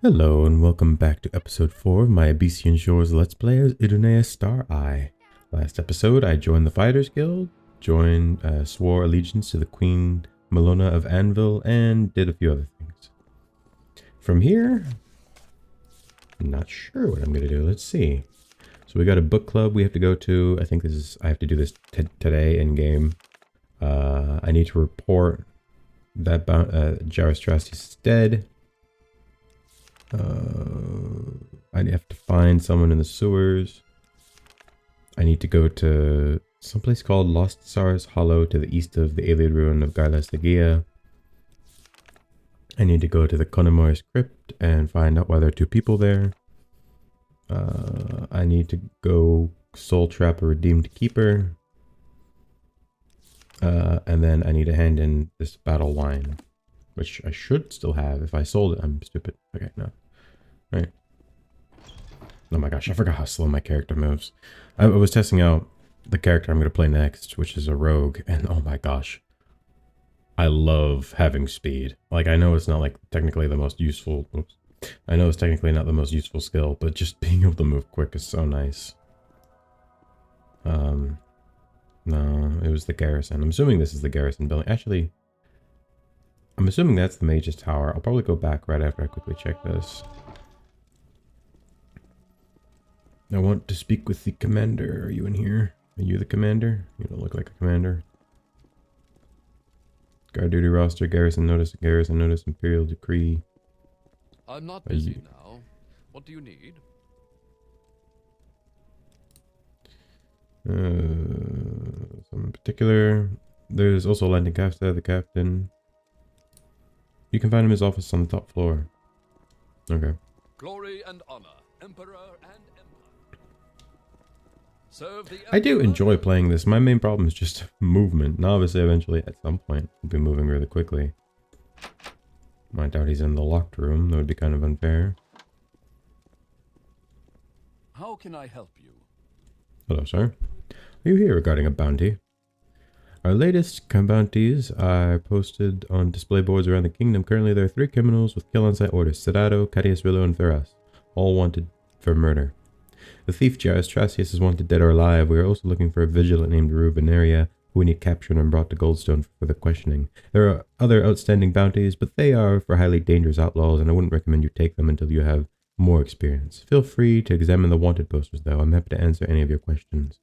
Hello and welcome back to episode 4 of my Abecean Shores Let's Play as Idonea Star-Eye. Last episode I joined the Fighters Guild, swore allegiance to the Queen Malona of Anvil, and did a few other things. From here, I'm not sure what I'm going to do. Let's see. So we got a book club we have to go to. I have to do this today in game. I need to report that Jarrus is dead. I have to find someone in the sewers. I need to go to someplace called Lost Stars Hollow to the east of the Ayleid ruin of Gailas. I need to go to the Connemara's crypt and find out why there are two people there. I need to go soul trap a redeemed keeper. And then I need to hand in this battle wine, which I should still have. If I sold it, I'm stupid. Okay, no. Right. Oh my gosh, I forgot how slow my character moves. I was testing out the character I'm going to play next, which is a rogue, and oh my gosh. I love having speed. Like, I know it's not like technically the most useful... Oops. I know it's technically not the most useful skill, but just being able to move quick is so nice. No, it was the garrison. I'm assuming this is the garrison building. Actually, I'm assuming that's the mage's tower. I'll probably go back right after I quickly check this. I want to speak with the commander. Are you in here? Are you the commander? You don't look like a commander. Guard duty roster, garrison notice, Imperial decree. I'm not busy now. What do you need? Some in particular. There's also Landing Kafta, the captain. You can find him in his office on the top floor. Okay. Glory and honor, emperor and empire. Serve the I do emperor. enjoy playing this. My main problem is just movement. Now, obviously, eventually, at some point, we'll be moving really quickly. I doubt he's in the locked room. That would be kind of unfair. How can I help you? Hello, sir. Are you here regarding a bounty? Our latest bounties are posted on display boards around the kingdom. Currently, there are 3 criminals with kill-on-sight orders. Cyrodiil, Cadius Rillo, and Ferras. All wanted for murder. The thief Jarrus is wanted dead or alive. We are also looking for a vigilant named Rubenaria, who we need captured and brought to Goldstone for further questioning. There are other outstanding bounties, but they are for highly dangerous outlaws, and I wouldn't recommend you take them until you have more experience. Feel free to examine the wanted posters, though. I'm happy to answer any of your questions.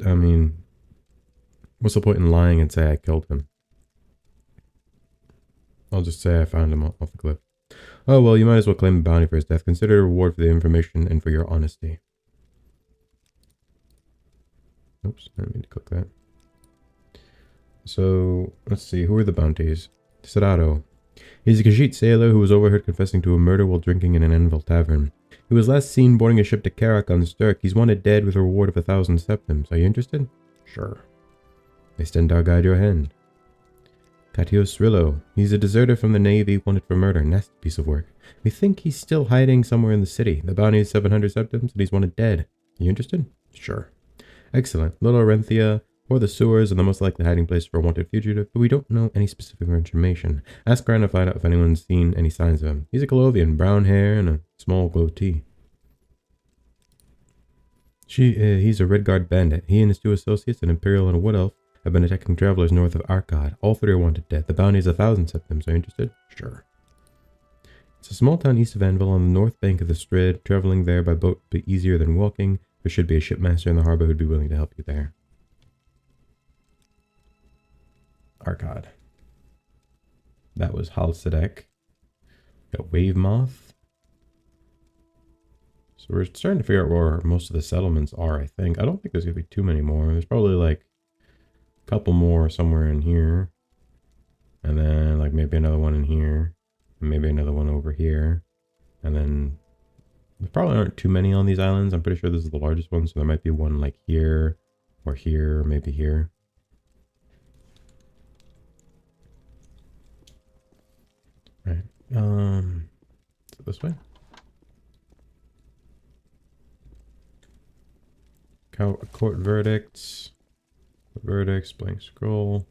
I mean, what's the point in lying and say I killed him? I'll just say I found him off the cliff. Oh, well, you might as well claim the bounty for his death. Consider it a reward for the information and for your honesty. Oops, I didn't mean to click that. So, let's see, who are the bounties? Cyrodiil. He's a Khajiit sailor who was overheard confessing to a murder while drinking in an Anvil tavern. He was last seen boarding a ship to Karak on Sturk. He's wanted dead with a reward of 1,000 septims. Are you interested? Sure. Extend our guide your hand. Cadius Rillo. He's a deserter from the Navy, wanted for murder. Nasty piece of work. We think he's still hiding somewhere in the city. The bounty is 700 septims, and he's wanted dead. Are you interested? Sure. Excellent. Little Orenthia, or the sewers are the most likely hiding place for a wanted fugitive, but we don't know any specific information. Ask around to find out if anyone's seen any signs of him. He's a Colovian, brown hair and a small goatee. He's a Redguard bandit. He and his 2 associates, an Imperial and a Wood Elf, have been attacking travelers north of Arkad. All 3 are wanted dead. The bounty is 1,000 septims. Are you interested? Sure. It's a small town east of Anvil on the north bank of the Strid. Traveling there by boat would be easier than walking. There should be a shipmaster in the harbor who'd be willing to help you there. Arkad. That was Halsedek. Got Wave Moth. So we're starting to figure out where most of the settlements are, I think. I don't think there's going to be too many more. There's probably like a couple more somewhere in here. And then like maybe another one in here. And maybe another one over here. And then there probably aren't too many on these islands. I'm pretty sure this is the largest one. So there might be one like here or maybe here. Right. Is it this way? Court verdicts. Verdicts, blank scroll.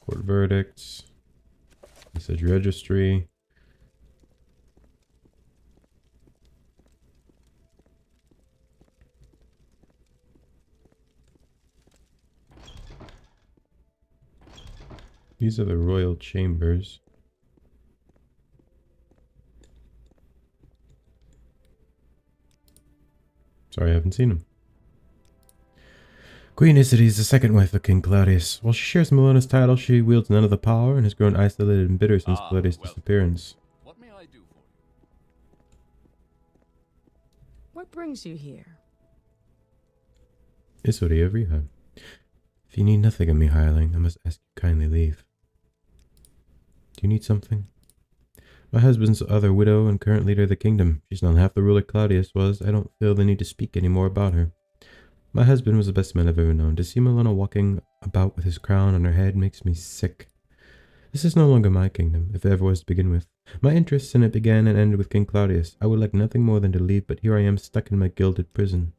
Court verdicts. Message registry. These are the royal chambers. Sorry, I haven't seen them. Queen Isidi is the second wife of King Claudius. While she shares Melona's title, she wields none of the power and has grown isolated and bitter since Claudius' disappearance. What may I do for you? What brings you here? Isodi of Riha. If you need nothing of me, hireling, I must ask you kindly leave. Do you need something? My husband's other widow and current leader of the kingdom. She's not half the ruler Claudius was. I don't feel the need to speak any more about her. My husband was the best man I've ever known. To see Melona walking about with his crown on her head makes me sick. This is no longer my kingdom, if it ever was to begin with. My interests in it began and ended with King Claudius. I would like nothing more than to leave, but here I am stuck in my gilded prison.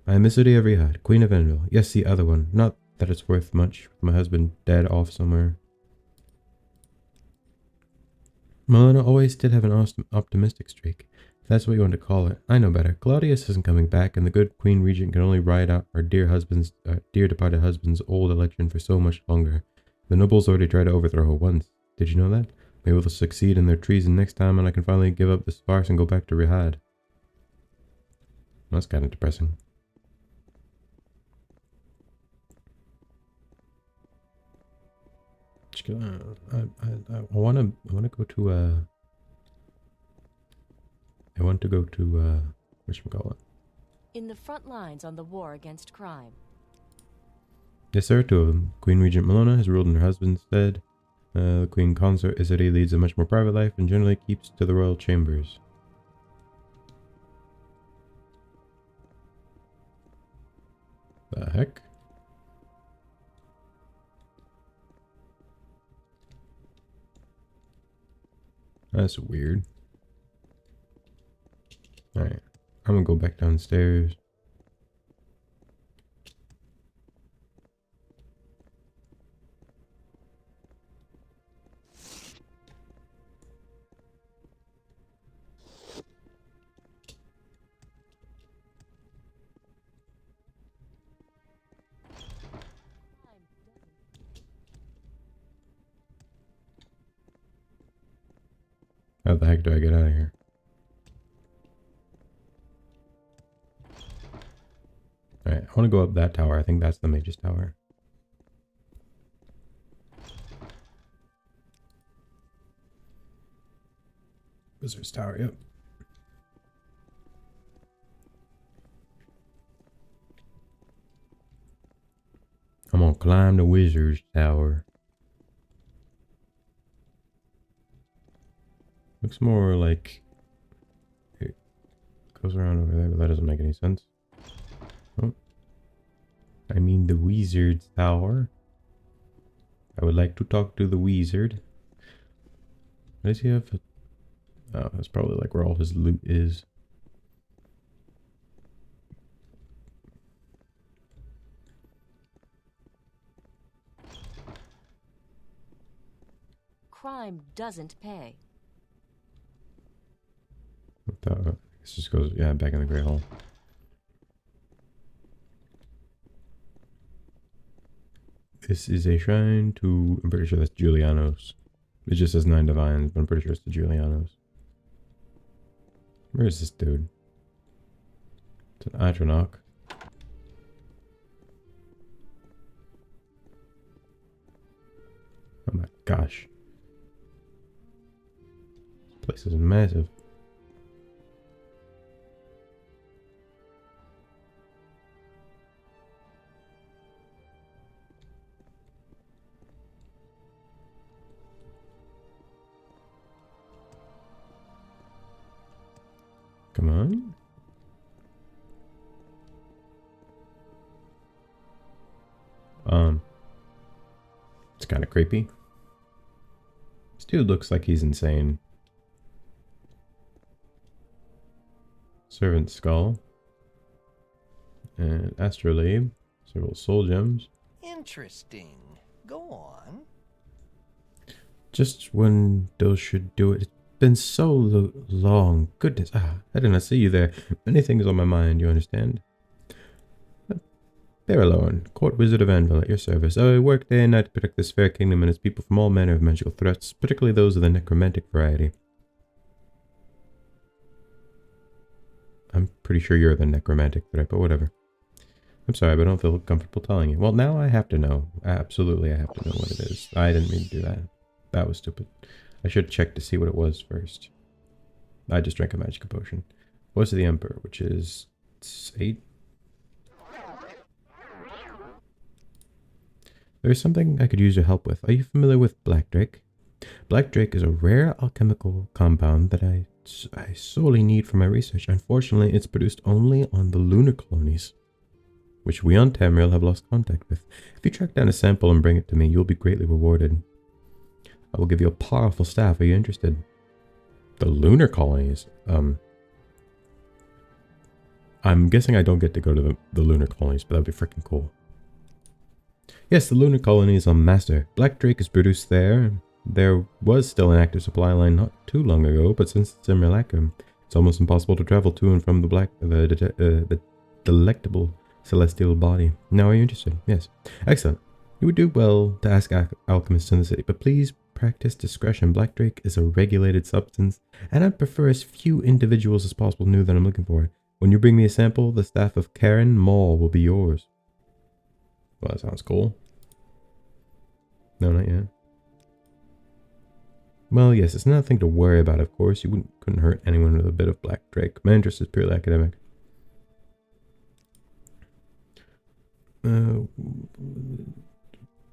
I am Isodi of Rihad, Queen of Envil. Yes, the other one. Not that it's worth much, with my husband dead off somewhere. Melona always did have an optimistic streak, if that's what you want to call it. I know better. Claudius isn't coming back, and the good Queen Regent can only ride out our dear departed husband's old election for so much longer. The nobles already tried to overthrow her once. Did you know that? Maybe they'll succeed in their treason next time, and I can finally give up this farce and go back to Rihad. That's kind of depressing. I want to go to I want to go to whatchamacallit. In the front lines on the war against crime. Yes, sir, two of them. Queen Regent Melona has ruled in her husband's stead. The Queen Consort Isidi leads a much more private life and generally keeps to the royal chambers. The heck? That's weird. Alright, I'm gonna go back downstairs. How the heck do I get out of here? Alright, I want to go up that tower. I think that's the mage's tower. Wizard's tower, yep. I'm gonna climb the wizard's tower. Looks more like it goes around over there, but that doesn't make any sense. Oh. I mean the wizard's tower. I would like to talk to the wizard. Does he have a... Oh, that's probably like where all his loot is. Crime doesn't pay. This just goes, yeah, back in the Great Hall. This is a shrine to, I'm pretty sure that's Julianos. It just says 9 divines, but I'm pretty sure it's the Julianos. Where is this dude? It's an Atronach. Oh my gosh. This place is massive. Come on. It's kind of creepy. This dude looks like he's insane. Servant skull. And astrolabe. Several soul gems. Interesting. Go on. Just when those should do it. It's been so long. Goodness. I did not see you there. Many things on my mind, you understand? Baralorn, Court Wizard of Anvil, at your service. I work day and night to protect this fair kingdom and its people from all manner of magical threats, particularly those of the necromantic variety. I'm pretty sure you're the necromantic threat, but whatever. I'm sorry, but I don't feel comfortable telling you. Well, now I have to know. Absolutely, I have to know what it is. I didn't mean to do that. That was stupid. I should have checked to see what it was first. I just drank a magic potion. Voice of the Emperor, which is 8. There is something I could use your help with. Are you familiar with Black Drake? Black Drake is a rare alchemical compound that I sorely need for my research. Unfortunately, it's produced only on the lunar colonies, which we on Tamriel have lost contact with. If you track down a sample and bring it to me, you'll be greatly rewarded. I will give you a powerful staff. Are you interested? The lunar colonies? I'm guessing I don't get to go to the lunar colonies, but that'd be freaking cool. Yes, the lunar colonies on Master. Black Drake is produced there. There was still an active supply line not too long ago, but since it's in Relacum, it's almost impossible to travel to and from the delectable celestial body. Now, are you interested? Yes. Excellent. You would do well to ask alchemists in the city, but please practice discretion. Black Drake is a regulated substance, and I'd prefer as few individuals as possible knew that I'm looking for. When you bring me a sample, the staff of Karen Maul will be yours. Well, that sounds cool. No, not yet. Well, yes, it's nothing to worry about, of course. You couldn't hurt anyone with a bit of Black Drake. My interest is purely academic.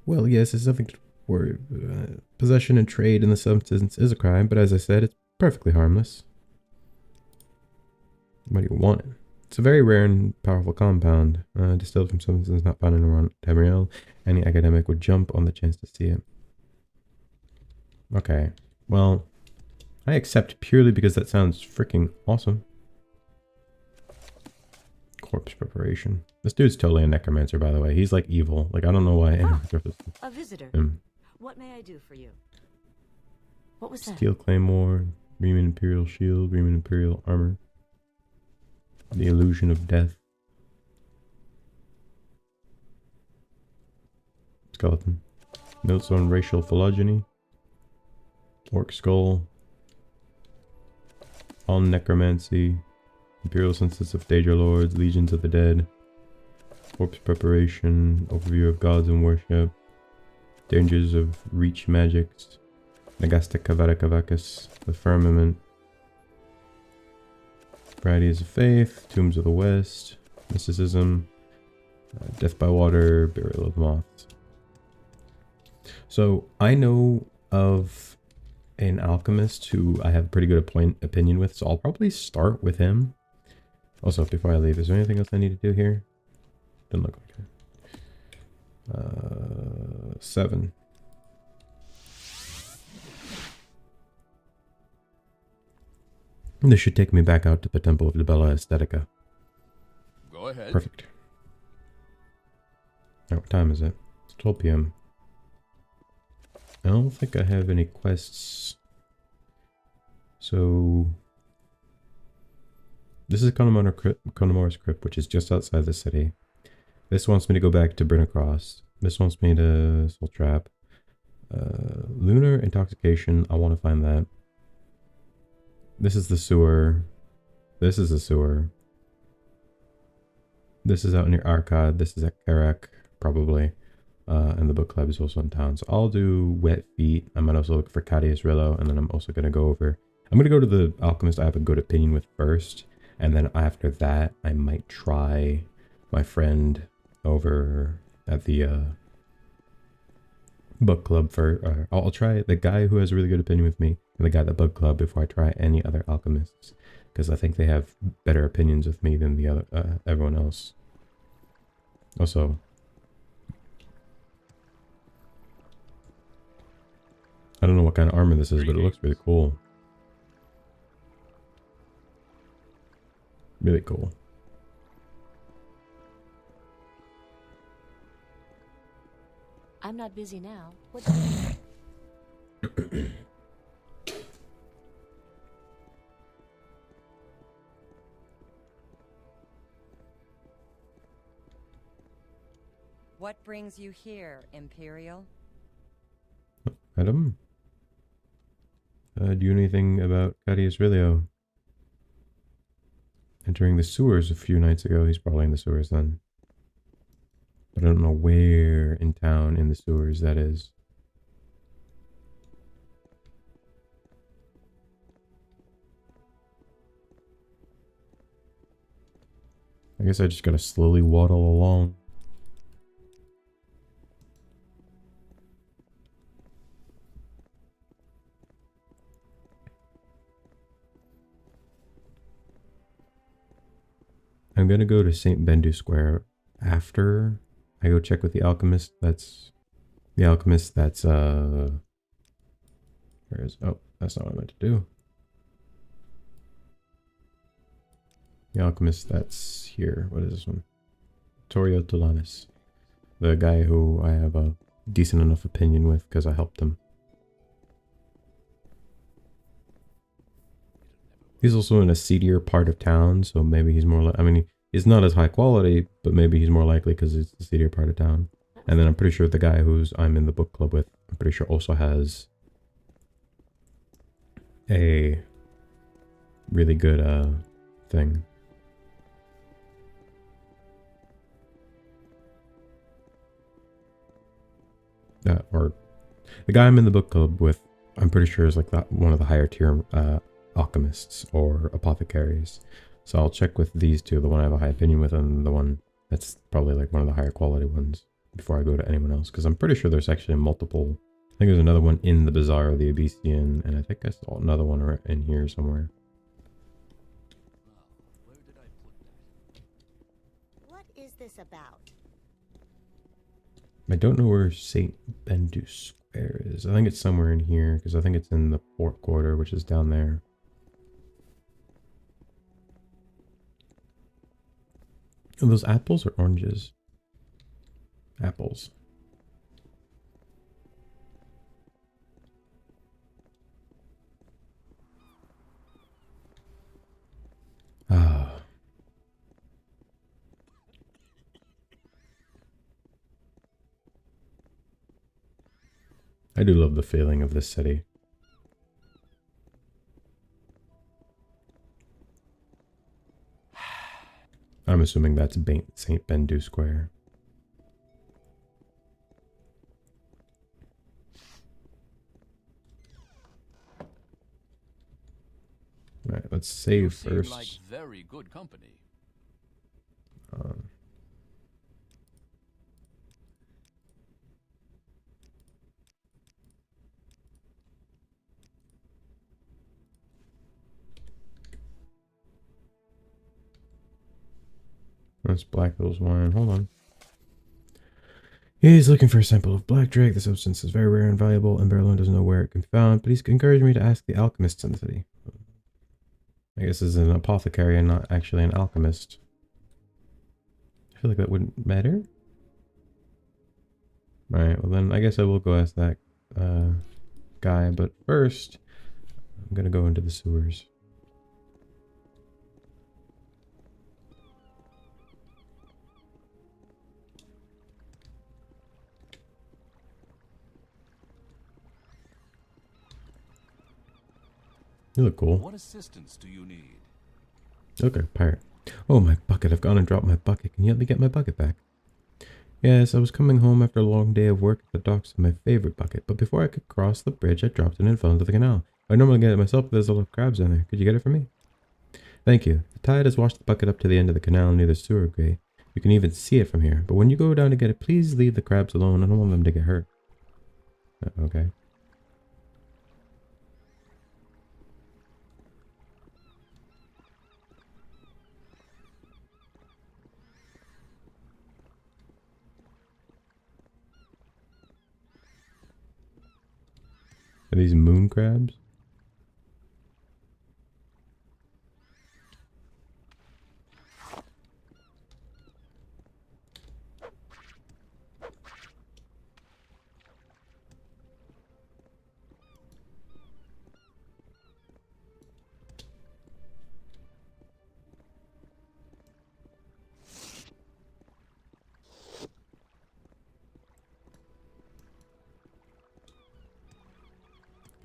Well, yes, it's nothing to worry about. Possession and trade in the substance is a crime, but as I said, it's perfectly harmless. Why do you want it? It's a very rare and powerful compound, distilled from substances not found in around Tamriel. Any academic would jump on the chance to see it. Okay, well, I accept purely because that sounds freaking awesome. Corpse preparation. This dude's totally a necromancer, by the way. He's like evil. Like, I don't know why anyone A visitor. What may I do for you? What was that? Steel Claymore, Reman Imperial Shield, Reman Imperial Armor. The Illusion of Death. Skeleton. Notes on racial phylogeny. Orc Skull. On Necromancy. Imperial Census of Daedra Lords. Legions of the Dead. Corpse Preparation. Overview of Gods and Worship. Dangers of Reach Magics. Nagasta Kavada Kavakas. The Firmament. Varieties of Faith, Tombs of the West, Mysticism, Death by Water, Burial of Moths. So I know of an alchemist who I have a pretty good opinion with, so I'll probably start with him. Also, before I leave, is there anything else I need to do here? Doesn't look like it. 7. This should take me back out to the Temple of the Bella Aesthetica. Go ahead. Perfect. Now, what time is it? It's 12 p.m. I don't think I have any quests. So, this is Connemore's Crypt, which is just outside the city. This wants me to go back to Brynacross. This wants me to Soul Trap. Lunar Intoxication, I want to find that. This is the sewer. This is the sewer. This is out near Arkad. This is at Karak, probably. And the book club is also in town. So I'll do Wet Feet. I might also look for Cadius Rillo. And then I'm also going to go over... I'm going to go to the alchemist I have a good opinion with first. And then after that, I might try my friend over at the book club for... I'll try the guy who has a really good opinion with me. And the guy at the book club before I try any other alchemists, because I think they have better opinions with me than the other everyone else. Also, I don't know what kind of armor this is, but it looks really cool. Really cool. I'm not busy now. What do you need? What brings you here, Imperial? Madam? Do you know anything about Cyrodiil? Entering the sewers a few nights ago. He's probably in the sewers then. But I don't know where in town in the sewers that is. I guess I just gotta slowly waddle along. I'm gonna go to St. Bendu Square after I go check with the alchemist. That's where is, oh, that's not what I meant to do. The alchemist that's here. What is this one? Torio Tolanis. The guy who I have a decent enough opinion with because I helped him. He's also in a seedier part of town, so maybe he's more like, I mean, he's not as high quality, but maybe he's more likely because it's the seedier part of town. And then I'm pretty sure the guy I'm in the book club with, I'm pretty sure also has a really good thing. Or the guy I'm in the book club with, I'm pretty sure is like one of the higher tier alchemists or apothecaries. So I'll check with these two, the one I have a high opinion with and the one that's probably like one of the higher quality ones before I go to anyone else. Because I'm pretty sure there's actually multiple. I think there's another one in the Bazaar of the Abecean, and I think I saw another one in here somewhere. Where did I put that? What is this about? I don't know where St. Bendu Square is. I think it's somewhere in here, because I think it's in the port quarter, which is down there. Are those apples or oranges? Apples. Ah. I do love the feeling of this city. I'm assuming that's St. Bendu Square. Right, let's save You seem first. like very good company. That's Black Hills wine. Hold on. He's looking for a sample of black drake. The substance is very rare and valuable, and Berlin doesn't know where it can be found, but he's encouraged me to ask the alchemists in the city. I guess this is an apothecary and not actually an alchemist. I feel like that wouldn't matter. Alright, well then I guess I will go ask that guy, but first I'm gonna go into the sewers. You look cool. What assistance do you need? Okay, pirate. Oh, my bucket. I've gone and dropped my bucket. Can you help me get my bucket back? Yes, I was coming home after a long day of work at the docks with my favorite bucket, but before I could cross the bridge, I dropped it and fell into the canal. I normally get it myself, but there's a lot of crabs in there. Could you get it for me? Thank you. The tide has washed the bucket up to the end of the canal near the sewer grate. You can even see it from here, but when you go down to get it, please leave the crabs alone. I don't want them to get hurt. Okay. Are these moon crabs?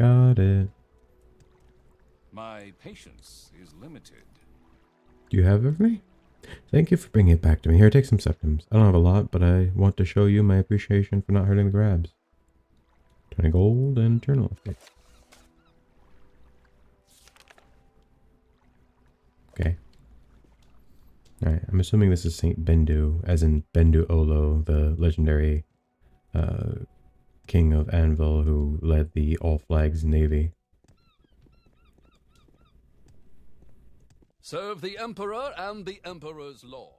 Got it. My patience is limited. Do you have it for me? Thank you for bringing it back to me. Here, take some septums. I don't have a lot, but I want to show you my appreciation for not hurting the grabs. 20 gold and eternal escape. Okay. Alright, I'm assuming this is Saint Bendu, as in Bendu Olo, the legendary king of Anvil who led the All Flags Navy. Serve the Emperor and the Emperor's law.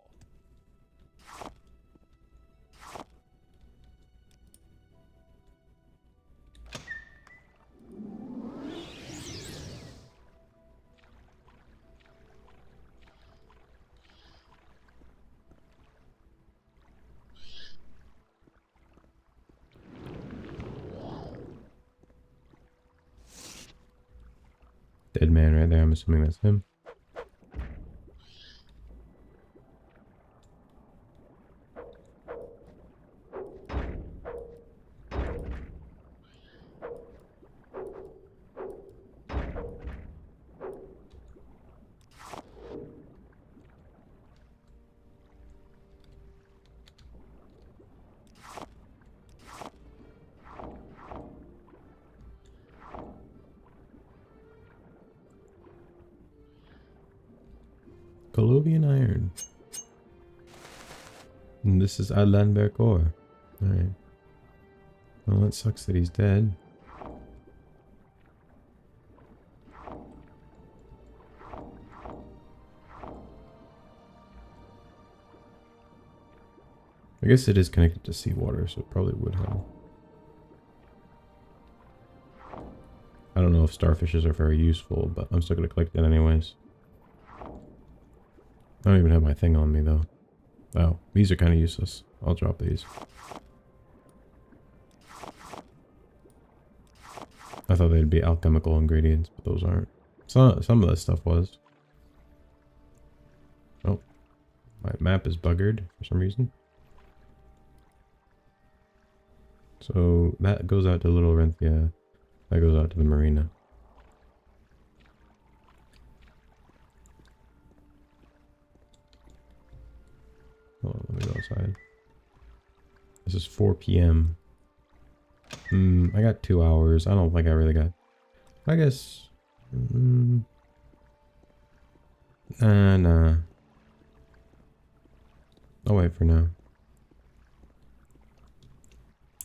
Dead man right there, I'm assuming that's him. Colovian iron. And this is Ayleid Berkor. Alright. Well, it sucks that he's dead. I guess it is connected to seawater, so it probably would help. I don't know if starfishes are very useful, but I'm still going to collect it anyways. I don't even have my thing on me, though. Oh, these are kind of useless. I'll drop these. I thought they'd be alchemical ingredients, but those aren't. Some of this stuff was. Oh. My map is buggered for some reason. So, that goes out to Little Renthia. That goes out to the marina. Hold on, let me go outside. This is 4 p.m. I got 2 hours. I don't think I really got... I guess... Nah. I'll wait for now.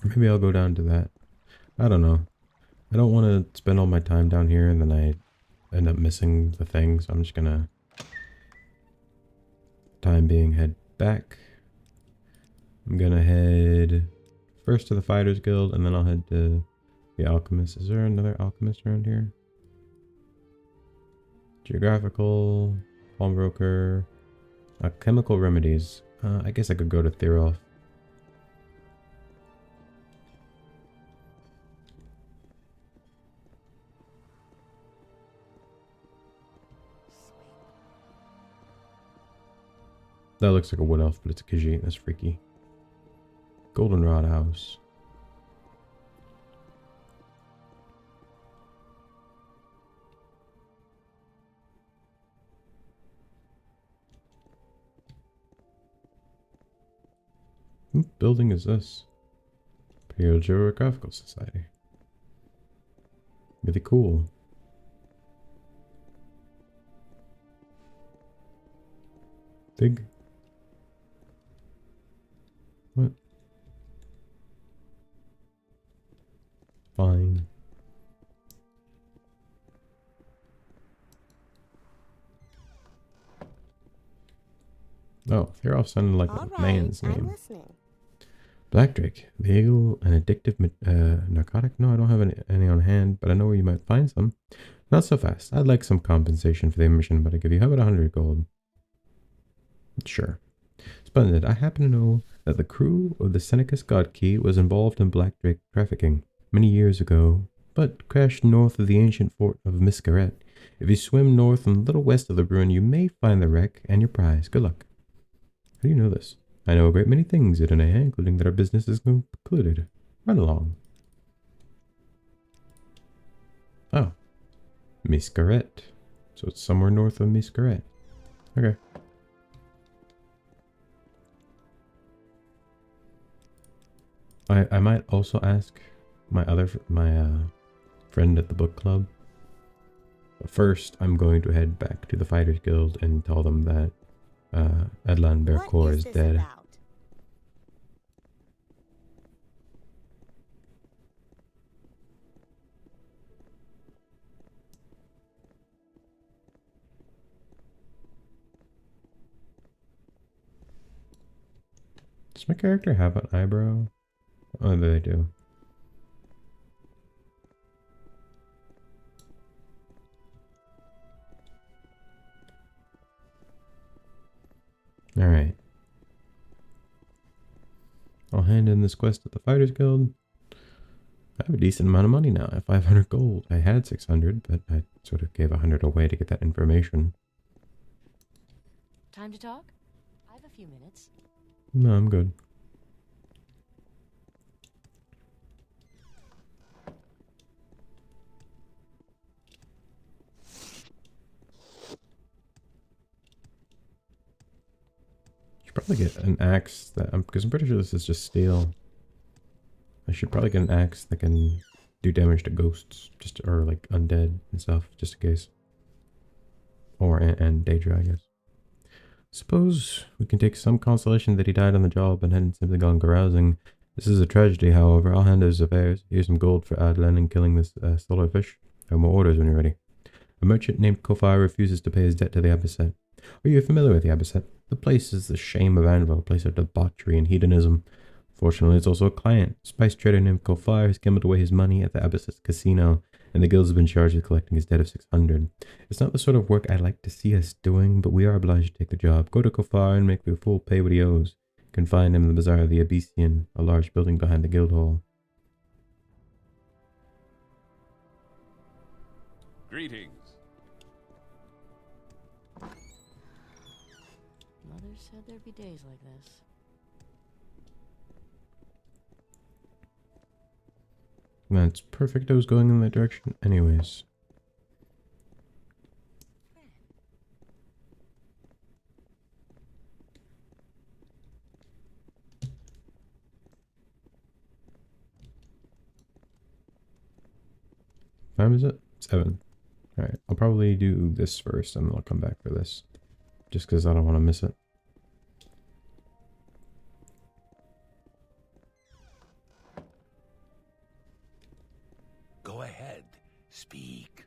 Or maybe I'll go down to that. I don't know. I don't want to spend all my time down here and then I end up missing the thing, so I'm just gonna... Time being, head back. I'm gonna head first to the Fighters Guild and then I'll head to the Alchemist. Is there another Alchemist around here? Geographical, Pawnbroker, Chemical Remedies. I guess I could go to Theroth. That looks like a wood elf, but it's a Khajiit. That's freaky. Goldenrod House. What building is this? Imperial Geographical Society. Really cool. Big. What? Fine. Oh, Theroth sounded like a man's name. I'm listening. Black Drake, legal and addictive narcotic? No, I don't have any on hand, but I know where you might find some. Not so fast. I'd like some compensation for the mission, but I give you, how about 100 gold? Sure. Splendid. I happen to know that the crew of the Senecus God Key was involved in Black Drake trafficking many years ago, but crashed north of the ancient fort of Miscaret. If you swim north and a little west of the ruin, you may find the wreck and your prize. Good luck. How do you know this? I know a great many things, Idonea, including that our business is concluded. Run along. Oh. Miscaret. So it's somewhere north of Miscaret. Okay. I might also ask my friend at the book club. But first, I'm going to head back to the Fighters Guild and tell them that Edlan Berkor is dead. About? Does my character have an eyebrow? Oh, they do. Alright. I'll hand in this quest at the Fighters Guild. I have a decent amount of money now. I have 500 gold. I had 600, but I sort of gave 100 away to get that information. Time to talk? I have a few minutes. No, I'm good. Should probably get an axe that because I'm pretty sure this is just steel. I should probably get an axe that can do damage to ghosts, or like undead and stuff, just in case. Or and Daedra, I guess. Suppose we can take some consolation that he died on the job and hadn't simply gone carousing. This is a tragedy, however. I'll hand his affairs. Here's some gold for Adlan and killing this solar fish. I have more orders when you're ready. A merchant named Kofar refuses to pay his debt to the Abecean. Are you familiar with the Abecean? The place is the shame of Anvil, a place of debauchery and hedonism. Fortunately, it's also a client. A spice trader named Kofar has gambled away his money at the Abecean casino, and the guild has been charged with collecting his debt of 600. It's not the sort of work I'd like to see us doing, but we are obliged to take the job. Go to Kofar and make the fool pay what he owes. You can find him in the bazaar of the Abecean, a large building behind the guild hall. Greetings. Mother said there'd be days like this. That's perfect. I was going in that direction anyways. What time is it? 7. Alright, I'll probably do this first and then I'll come back for this. Just because I don't want to miss it. Go ahead. Speak.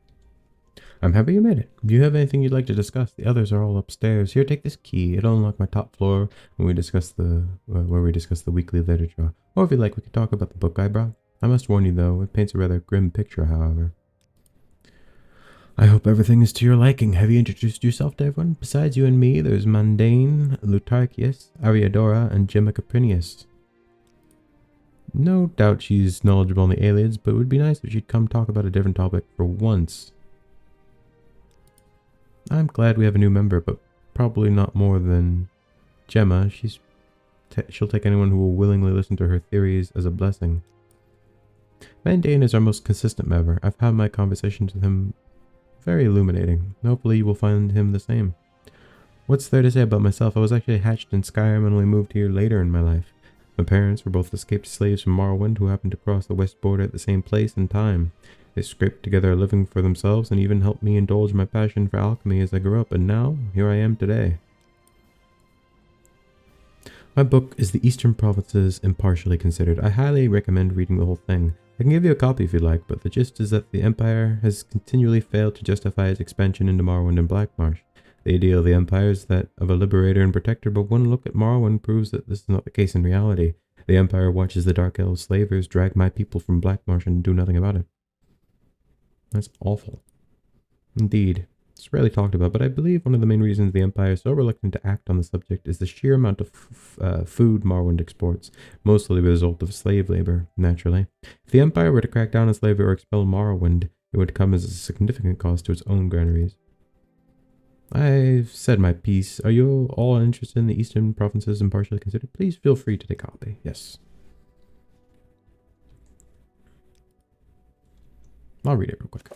I'm happy you made it. Do you have anything you'd like to discuss? The others are all upstairs. Here, take this key. It'll unlock my top floor when we discuss where we discuss the weekly literature. Or if you like, we could talk about the book I brought. I must warn you though, it paints a rather grim picture, however. I hope everything is to your liking. Have you introduced yourself to everyone? Besides you and me, there's Mundane, Lutarchius, Ariadora, and Gemma Caprinius. No doubt she's knowledgeable on the Ayleids, but it would be nice if she'd come talk about a different topic for once. I'm glad we have a new member, but probably not more than Gemma. She'll take anyone who will willingly listen to her theories as a blessing. Mundane is our most consistent member. I've had my conversations with him very illuminating. Hopefully you will find him the same. What's there to say about myself? I was actually hatched in Skyrim and only moved here later in my life. My parents were both escaped slaves from Morrowind who happened to cross the west border at the same place and time. They scraped together a living for themselves and even helped me indulge my passion for alchemy as I grew up, and now, here I am today. My book is The Eastern Provinces Impartially Considered. I highly recommend reading the whole thing. I can give you a copy if you'd like, but the gist is that the Empire has continually failed to justify its expansion into Morrowind and Blackmarsh. The ideal of the Empire is that of a liberator and protector, but one look at Morrowind proves that this is not the case in reality. The Empire watches the Dark Elves slavers drag my people from Blackmarsh and do nothing about it. That's awful. Indeed. It's rarely talked about, but I believe one of the main reasons the Empire is so reluctant to act on the subject is the sheer amount of food Morrowind exports, mostly the result of slave labor, naturally. If the Empire were to crack down on slavery or expel Morrowind, it would come as a significant cost to its own granaries. I've said my piece. Are you all interested in the Eastern Provinces Impartially Considered? Please feel free to take a copy. Yes. I'll read it real quick.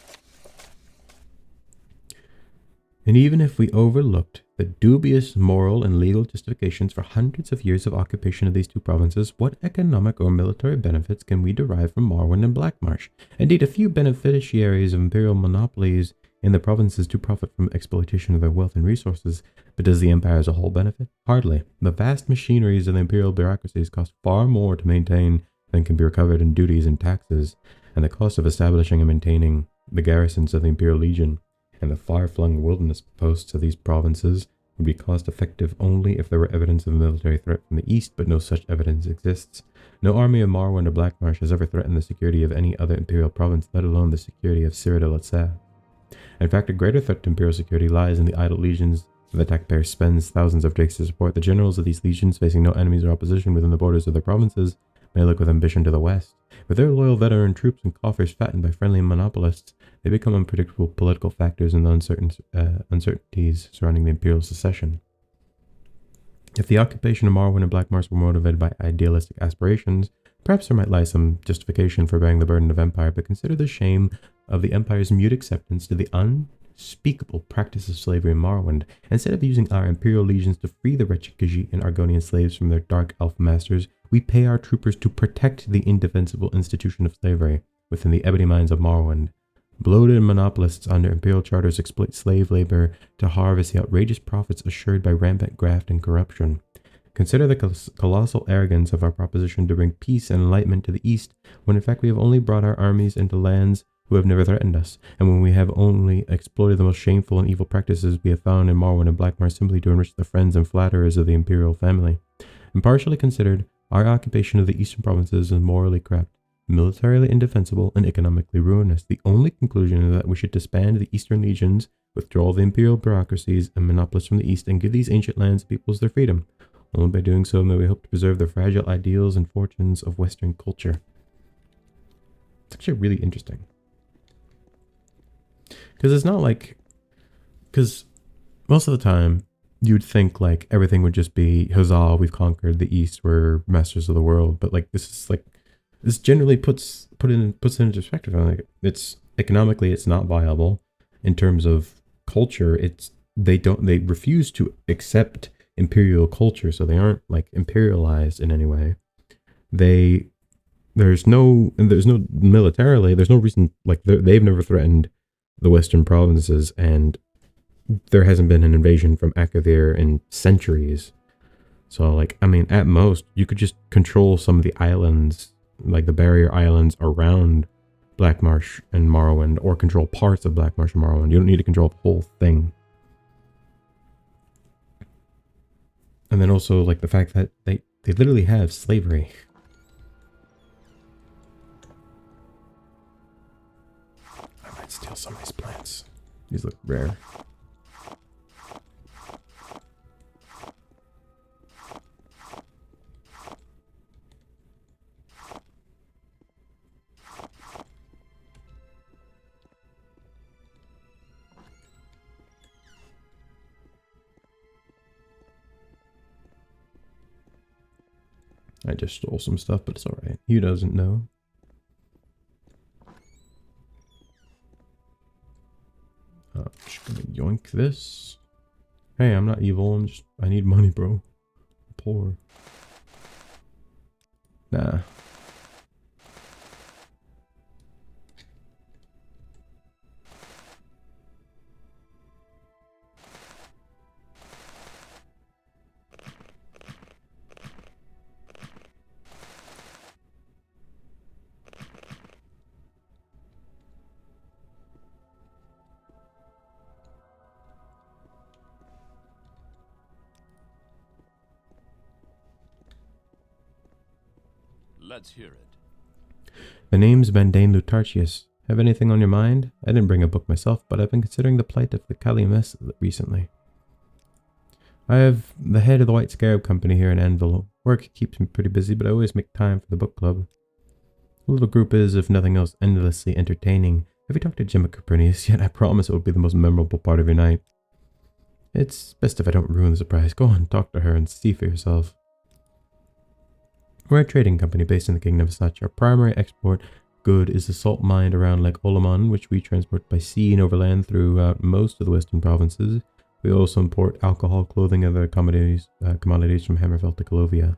And even if we overlooked the dubious moral and legal justifications for hundreds of years of occupation of these two provinces, what economic or military benefits can we derive from Morrowind and Blackmarsh? Indeed, a few beneficiaries of imperial monopolies in the provinces do profit from exploitation of their wealth and resources, but does the empire as a whole benefit? Hardly. The vast machineries of the imperial bureaucracies cost far more to maintain than can be recovered in duties and taxes, and the cost of establishing and maintaining the garrisons of the Imperial Legion and the far-flung wilderness posts of these provinces would be cost-effective only if there were evidence of a military threat from the east, but no such evidence exists. No army of Morrowind or Blackmarsh has ever threatened the security of any other Imperial province, let alone the security of Cyrodiil itself. In fact, a greater threat to Imperial security lies in the idle legions that the taxpayer spends thousands of drakes to support. The generals of these legions, facing no enemies or opposition within the borders of their provinces, may look with ambition to the west. With their loyal veteran troops and coffers fattened by friendly monopolists, they become unpredictable political factors in the uncertainties surrounding the Imperial succession. If the occupation of Morrowind and Blackmarsh were motivated by idealistic aspirations, perhaps there might lie some justification for bearing the burden of empire, but consider the shame of the empire's mute acceptance to the unspeakable practice of slavery in Morrowind. Instead of using our Imperial legions to free the wretched Khajiit and Argonian slaves from their dark elf masters, we pay our troopers to protect the indefensible institution of slavery within the ebony mines of Morrowind. Bloated monopolists under imperial charters exploit slave labor to harvest the outrageous profits assured by rampant graft and corruption. Consider the colossal arrogance of our proposition to bring peace and enlightenment to the east, when in fact we have only brought our armies into lands who have never threatened us, and when we have only exploited the most shameful and evil practices we have found in Morrowind and Blackmarsh simply to enrich the friends and flatterers of the imperial family. Impartially considered, our occupation of the eastern provinces is morally corrupt, militarily indefensible, and economically ruinous. The only conclusion is that we should disband the eastern legions, withdraw the imperial bureaucracies and monopolists from the east, and give these ancient lands and peoples their freedom. Only by doing so may we hope to preserve the fragile ideals and fortunes of Western culture. It's actually really interesting. Because it's not like... Because most of the time, you'd think like everything would just be, huzzah, we've conquered the east, we're masters of the world. But like this is like... This generally puts it into perspective. Like it's economically, it's not viable. In terms of culture, they refuse to accept imperial culture, so they aren't like imperialized in any way. There's no militarily, there's no reason, like they've never threatened the western provinces, and there hasn't been an invasion from Akavir in centuries. So like, I mean, at most you could just control some of the islands, like the barrier islands around Blackmarsh and Morrowind, or control parts of Blackmarsh and Morrowind. You don't need to control the whole thing. And then also like the fact that they literally have slavery. I might steal some of these plants. These look rare. I just stole some stuff, but it's alright. He doesn't know. I'm just gonna yoink this. Hey, I'm not evil, I need money, bro. I'm poor. Nah. Let's hear it. The name's Bandane Lutarchius. Have anything on your mind? I didn't bring a book myself, but I've been considering the plight of the Kalimes recently. I have the head of the White Scarab Company here in Anvil. Work keeps me pretty busy, but I always make time for the book club. The little group is, if nothing else, endlessly entertaining. Have you talked to Gemma Copernicus yet? I promise it will be the most memorable part of your night. It's best if I don't ruin the surprise. Go on, talk to her and see for yourself. We're a trading company based in the Kingdom of Such. Our primary export good is the salt mine around Lake Olamon, which we transport by sea and overland throughout most of the western provinces. We also import alcohol, clothing, and other commodities from Hammerfell to Calovia.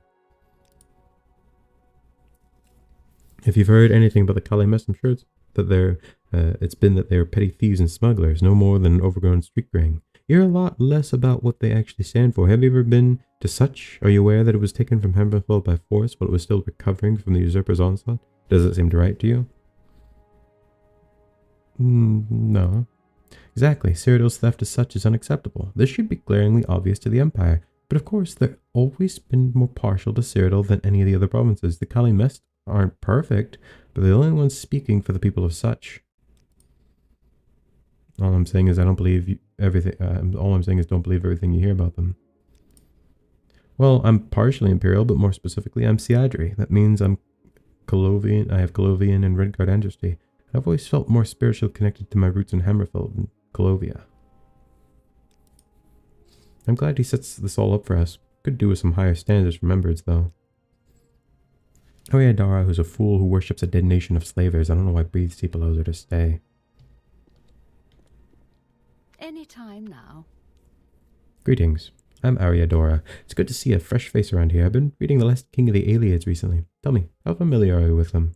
If you've heard anything about the Kalimest, I'm sure it's been that they're petty thieves and smugglers, no more than an overgrown street gang. You hear a lot less about what they actually stand for. Have you ever been to such? Are you aware that it was taken from Hammerfell by force, but it was still recovering from the usurper's onslaught? Does it seem to right to you? No. Exactly. Cyrodiil's theft as such is unacceptable. This should be glaringly obvious to the Empire. But of course, they've always been more partial to Cyrodiil than any of the other provinces. The Kalimest aren't perfect, but they're the only ones speaking for the people of such. All I'm saying is don't believe everything you hear about them. Well, I'm partially Imperial, but more specifically, I'm Seadri. That means I'm Colovian. I have Colovian and Redguard ancestry. I've always felt more spiritually connected to my roots in Hammerfell than Calovia. I'm glad he sets this all up for us. Could do with some higher standards for members, though. Dara, who's a fool who worships a dead nation of slavers. I don't know why Breathe Steep allows her to stay. Any time now. Greetings. I'm Ariadora. It's good to see a fresh face around here. I've been reading The Last King of the Ayleids recently. Tell me, how familiar are you with them?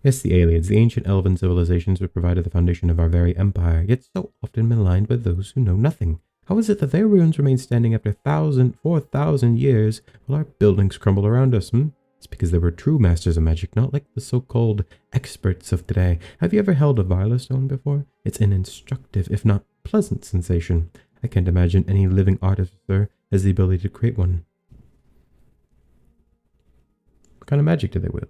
Yes, the Ayleids, the ancient elven civilizations which provided the foundation of our very empire, yet so often maligned by those who know nothing. How is it that their ruins remain standing after 4,000 years while our buildings crumble around us, It's because they were true masters of magic, not like the so-called experts of today. Have you ever held a Viola stone before? It's an instructive, if not pleasant, sensation. I can't imagine any living artificer has the ability to create one. What kind of magic did they wield?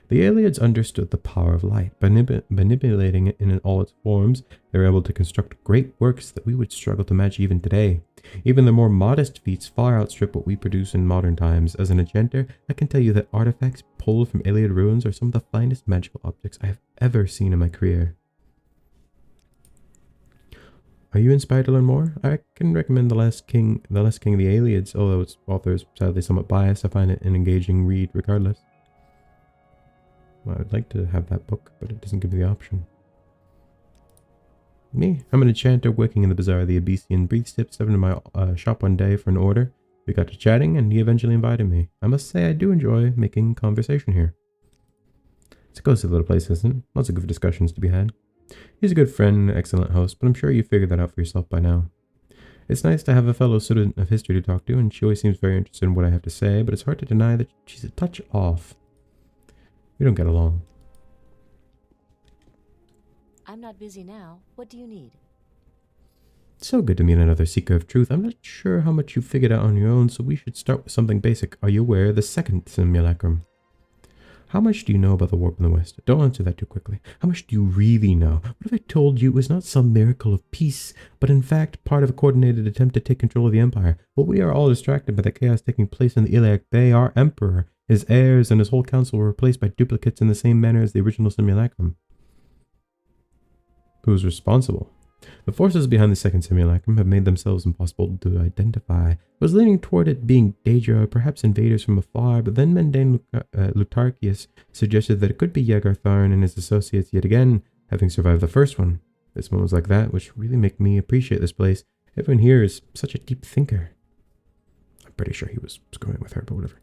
The Ayleids understood the power of light. By manipulating it in all its forms, they were able to construct great works that we would struggle to match even today. Even the more modest feats far outstrip what we produce in modern times. As an enchanter, I can tell you that artifacts pulled from Ayleid ruins are some of the finest magical objects I have ever seen in my career. Are you inspired to learn more? I can recommend The Last King of the Ayleids, although its author is sadly somewhat biased. I find it an engaging read regardless. Well, I would like to have that book, but it doesn't give me the option. Me? I'm an enchanter working in the bazaar of the Abecean. Breathe stepped into my shop one day for an order. We got to chatting, and he eventually invited me. I must say I do enjoy making conversation here. It's a cozy little place, isn't it? Lots of good discussions to be had. He's a good friend and an excellent host, but I'm sure you figured that out for yourself by now. It's nice to have a fellow student of history to talk to, and she always seems very interested in what I have to say, but it's hard to deny that she's a touch off. We don't get along. I'm not busy now. What do you need? It's so good to meet another seeker of truth. I'm not sure how much you figured out on your own, so we should start with something basic. Are you aware of the second simulacrum? How much do you know about the warp in the west? Don't answer that too quickly. How much do you really know? What if I told you it was not some miracle of peace, but in fact part of a coordinated attempt to take control of the empire? Well, we are all distracted by the chaos taking place in the Illia Bay. Our emperor, his heirs, and his whole council were replaced by duplicates in the same manner as the original simulacrum. Who's responsible? The forces behind the second simulacrum have made themselves impossible to identify. I was leaning toward it being Daedra or perhaps invaders from afar, but then mundane Lutarchius suggested that it could be Yeagar Tharn and his associates yet again, having survived the first one. This one was like that, which really make me appreciate this place. Everyone here is such a deep thinker. I'm pretty sure he was screwing with her, but whatever.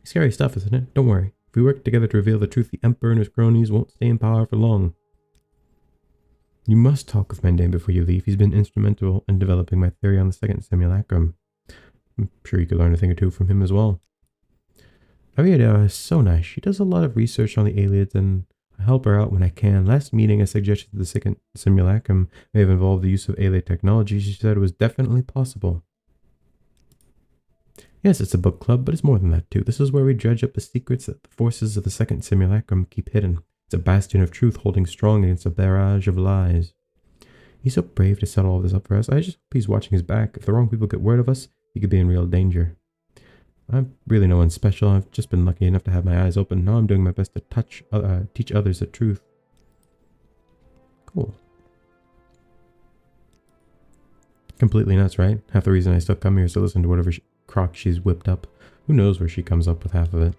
Scary stuff, isn't it? Don't worry. If we work together to reveal the truth, the Emperor and his cronies won't stay in power for long. You must talk with Mendane before you leave. He's been instrumental in developing my theory on the second simulacrum. I'm sure you could learn a thing or two from him as well. Ariadne is so nice. She does a lot of research on the Ayleids, and I help her out when I can. Last meeting, I suggested the second simulacrum may have involved the use of Ayleid technology. She said it was definitely possible. Yes, it's a book club, but it's more than that too. This is where we dredge up the secrets that the forces of the second simulacrum keep hidden. It's a bastion of truth holding strong against a barrage of lies. He's so brave to set all of this up for us. I just hope he's watching his back. If the wrong people get word of us, he could be in real danger. I'm really no one special. I've just been lucky enough to have my eyes open. Now I'm doing my best to teach others the truth. Cool. Completely nuts, right? Half the reason I still come here is to listen to whatever crock she's whipped up. Who knows where she comes up with half of it.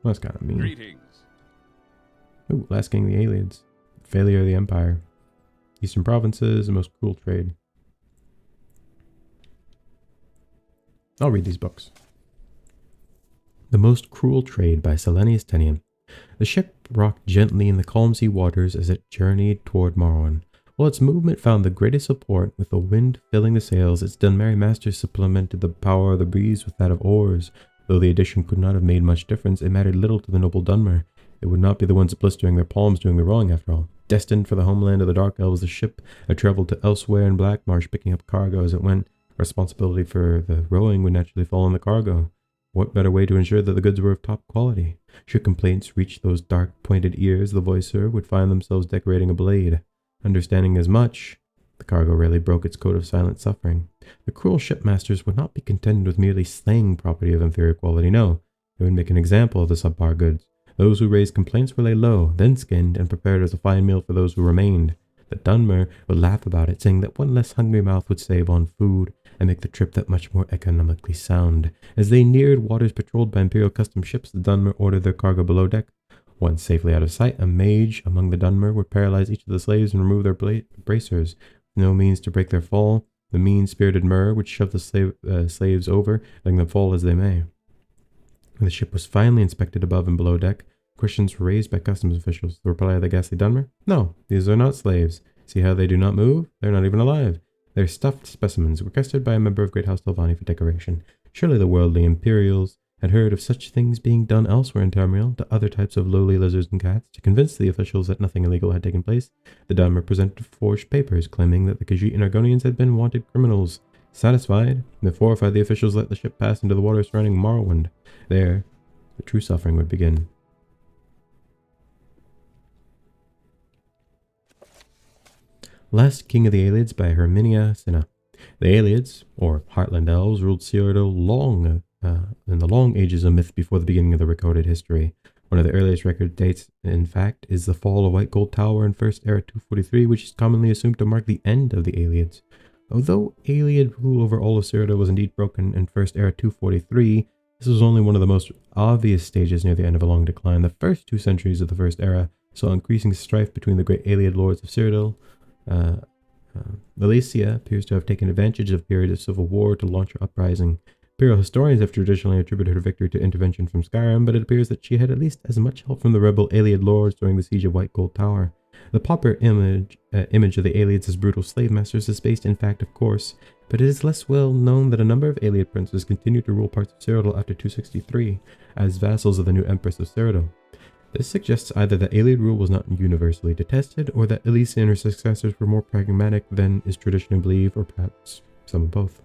That's kind of mean. Greetings. Ooh, last king of the Ayleids. Failure of the Empire. Eastern provinces, the most cruel trade. I'll read these books. The Most Cruel Trade by Selenius Tenian. The ship rocked gently in the calm sea waters as it journeyed toward Morrowind. While its movement found the greatest support, with the wind filling the sails, its Dunmeri masters supplemented the power of the breeze with that of oars. Though the addition could not have made much difference, it mattered little to the noble Dunmer. It would not be the ones blistering their palms doing the rowing after all. Destined for the homeland of the Dark Elves, the ship had traveled to elsewhere in Blackmarsh, picking up cargo as it went. Responsibility for the rowing would naturally fall on the cargo. What better way to ensure that the goods were of top quality? Should complaints reach those dark, pointed ears, the voicer would find themselves decorating a blade. Understanding as much, the cargo rarely broke its code of silent suffering. The cruel shipmasters would not be contented with merely slaying property of inferior quality, no. They would make an example of the subpar goods. Those who raised complaints were laid low, then skinned, and prepared as a fine meal for those who remained. The Dunmer would laugh about it, saying that one less hungry mouth would save on food, and make the trip that much more economically sound. As they neared waters patrolled by Imperial custom ships, the Dunmer ordered their cargo below deck. Once safely out of sight, a mage among the Dunmer would paralyze each of the slaves and remove their bracers. With no means to break their fall, the mean-spirited Mer would shove the slaves over, letting them fall as they may. When the ship was finally inspected above and below deck, questions were raised by customs officials. The reply of the ghastly Dunmer? No, these are not slaves. See how they do not move? They're not even alive. They're stuffed specimens requested by a member of Great House Telvanni for decoration. Surely the worldly Imperials had heard of such things being done elsewhere in Tamriel to other types of lowly lizards and cats. To convince the officials that nothing illegal had taken place, the Dunmer presented forged papers claiming that the Khajiit and Argonians had been wanted criminals. Satisfied, the horrified the officials let the ship pass into the water surrounding Morrowind. There, the true suffering would begin. Last King of the Ayleids by Herminia Cinna. The Ayleids, or Heartland Elves, ruled Cyrodiil in the long ages of myth before the beginning of the recorded history. One of the earliest record dates, in fact, is the fall of White Gold Tower in First Era 243, which is commonly assumed to mark the end of the Ayleids. Although Ayleid rule over all of Cyrodiil was indeed broken in First Era 243, this was only one of the most obvious stages near the end of a long decline. The first 2 centuries of the First Era saw increasing strife between the great Ayleid lords of Cyrodiil. Alesia appears to have taken advantage of the period of civil war to launch her uprising. Imperial historians have traditionally attributed her victory to intervention from Skyrim, but it appears that she had at least as much help from the rebel Ayleid lords during the siege of White Gold Tower. The popular image of the Ayleids as brutal slave masters is based, in fact, of course, but it is less well known that a number of Ayleid princes continued to rule parts of Cyrodiil after 263, as vassals of the new Empress of Cyrodiil. This suggests either that Ayleid rule was not universally detested, or that Illia and her successors were more pragmatic than is traditionally believed, or perhaps some of both.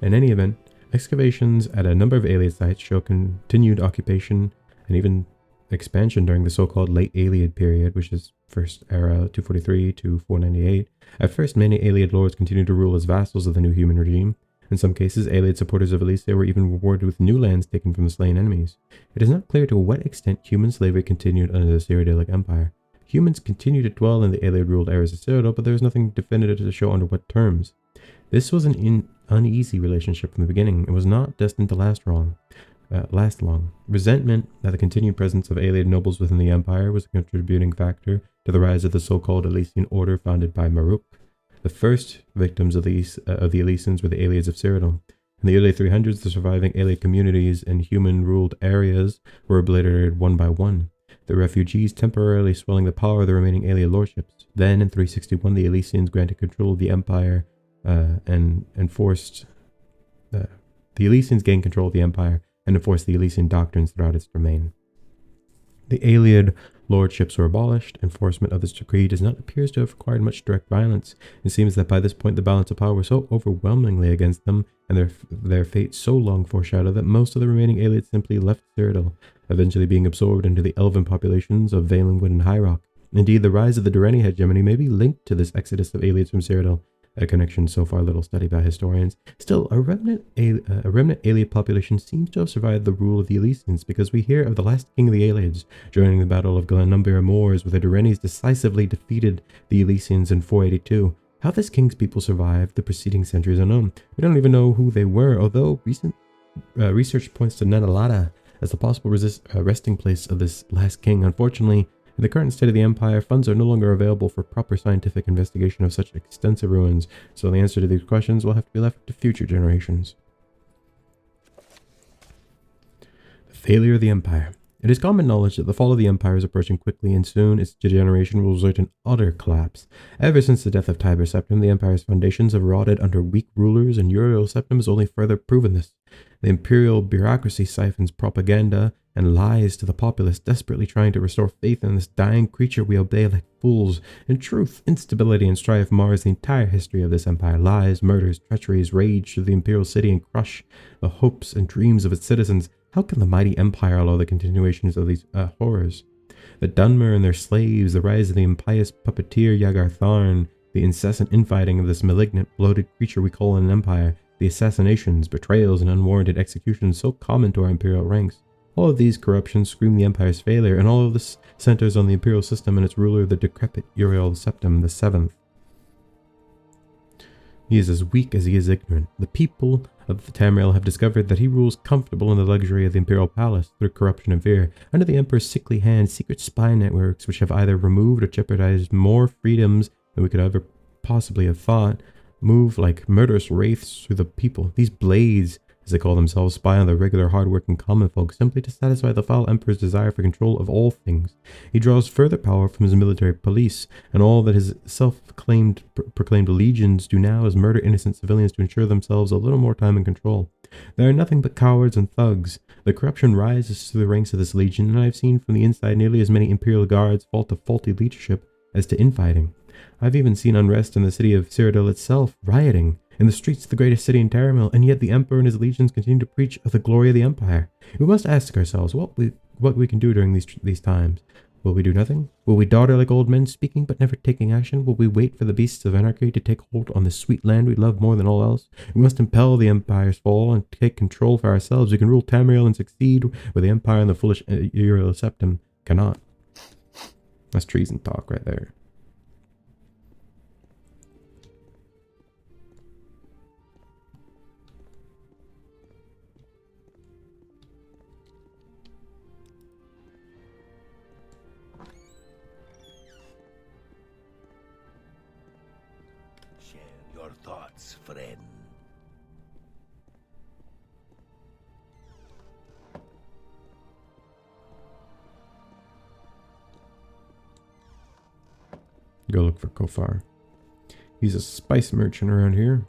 In any event, excavations at a number of Ayleid sites show continued occupation and even expansion during the so-called Late Ayleid period, which is First Era 243 to 498. At first, many Ayleid lords continued to rule as vassals of the new human regime. In some cases, Ayleid supporters of Illia were even rewarded with new lands taken from the slain enemies. It is not clear to what extent human slavery continued under the Cyrodiilic Empire. Humans continued to dwell in the Ayleid-ruled areas of Cyrodiil, but there is nothing definitive to show under what terms. This was an uneasy relationship from the beginning. It was not destined to last long. Resentment at the continued presence of Ayleid nobles within the Empire was a contributing factor to the rise of the so-called Elysian Order founded by Maruk. The first victims of the Elysians were the Ayleids of Cyrodiil. In the early 300s, the surviving Ayleid communities in human-ruled areas were obliterated one by one, the refugees temporarily swelling the power of the remaining Ayleid lordships. Then, in 361, the Elysians granted control of the Empire and enforced... the Elysians gained control of the Empire and enforced the Elysian doctrines throughout its domain. The Ayleid lordships were abolished. Enforcement of this decree does not appear to have required much direct violence. It seems that by this point the balance of power was so overwhelmingly against them, and their fate so long foreshadowed, that most of the remaining Ayleids simply left Cyrodiil, eventually being absorbed into the elven populations of Valenwood and High Rock. Indeed, the rise of the Durrani hegemony may be linked to this exodus of Ayleids from Cyrodiil, a connection so far little studied by historians. Still, a remnant Ayleid population seems to have survived the rule of the Elysians, because we hear of the last king of the Ayleids joining the Battle of Glenumbra Moors, where the Durranis decisively defeated the Elysians in 482. How this king's people survived the preceding century is unknown. We don't even know who they were, although recent research points to Nenalada as the possible resting place of this last king. Unfortunately, in the current state of the Empire, funds are no longer available for proper scientific investigation of such extensive ruins, so the answer to these questions will have to be left to future generations. The failure of the Empire. It is common knowledge that the fall of the Empire is approaching quickly, and soon its degeneration will result in utter collapse. Ever since the death of Tiber Septim, the Empire's foundations have rotted under weak rulers, and Uriel Septim has only further proven this. The Imperial bureaucracy siphons propaganda and lies to the populace, desperately trying to restore faith in this dying creature we obey like fools. In truth, instability and strife mars the entire history of this empire. Lies, murders, treacheries rage through the Imperial city and crush the hopes and dreams of its citizens. How can the mighty empire allow the continuations of these horrors? The Dunmer and their slaves, the rise of the impious puppeteer Yagar Tharn, the incessant infighting of this malignant, bloated creature we call an empire, the assassinations, betrayals, and unwarranted executions so common to our imperial ranks. All of these corruptions scream the Empire's failure, and all of this centers on the imperial system and its ruler, the decrepit Uriel Septim the Seventh. He is as weak as he is ignorant. The people of the Tamriel have discovered that he rules comfortable in the luxury of the imperial palace through corruption and fear. Under the Emperor's sickly hand, secret spy networks which have either removed or jeopardized more freedoms than we could ever possibly have thought, move like murderous wraiths through the people. These blades, as they call themselves, spy on the regular, hard-working common folk simply to satisfy the foul Emperor's desire for control of all things. He draws further power from his military police, and all that his proclaimed legions do now is murder innocent civilians to ensure themselves a little more time and control. They are nothing but cowards and thugs. The corruption rises through the ranks of this legion, and I have seen from the inside nearly as many Imperial guards fall to faulty leadership as to infighting. I've even seen unrest in the city of Cyrodiil itself, rioting in the streets of the greatest city in Terramil, and yet the Emperor and his legions continue to preach of the glory of the Empire. We must ask ourselves what we can do during these times. Will we do nothing? Will we dawdle like old men, speaking but never taking action? Will we wait for the beasts of anarchy to take hold on this sweet land we love more than all else? We must impel the Empire's fall and take control for ourselves. We can rule Tamriel and succeed where the Empire and the foolish Uriel Septim cannot. That's treason talk right there. Share your thoughts, friend. Go look for Kofar. He's a spice merchant around here.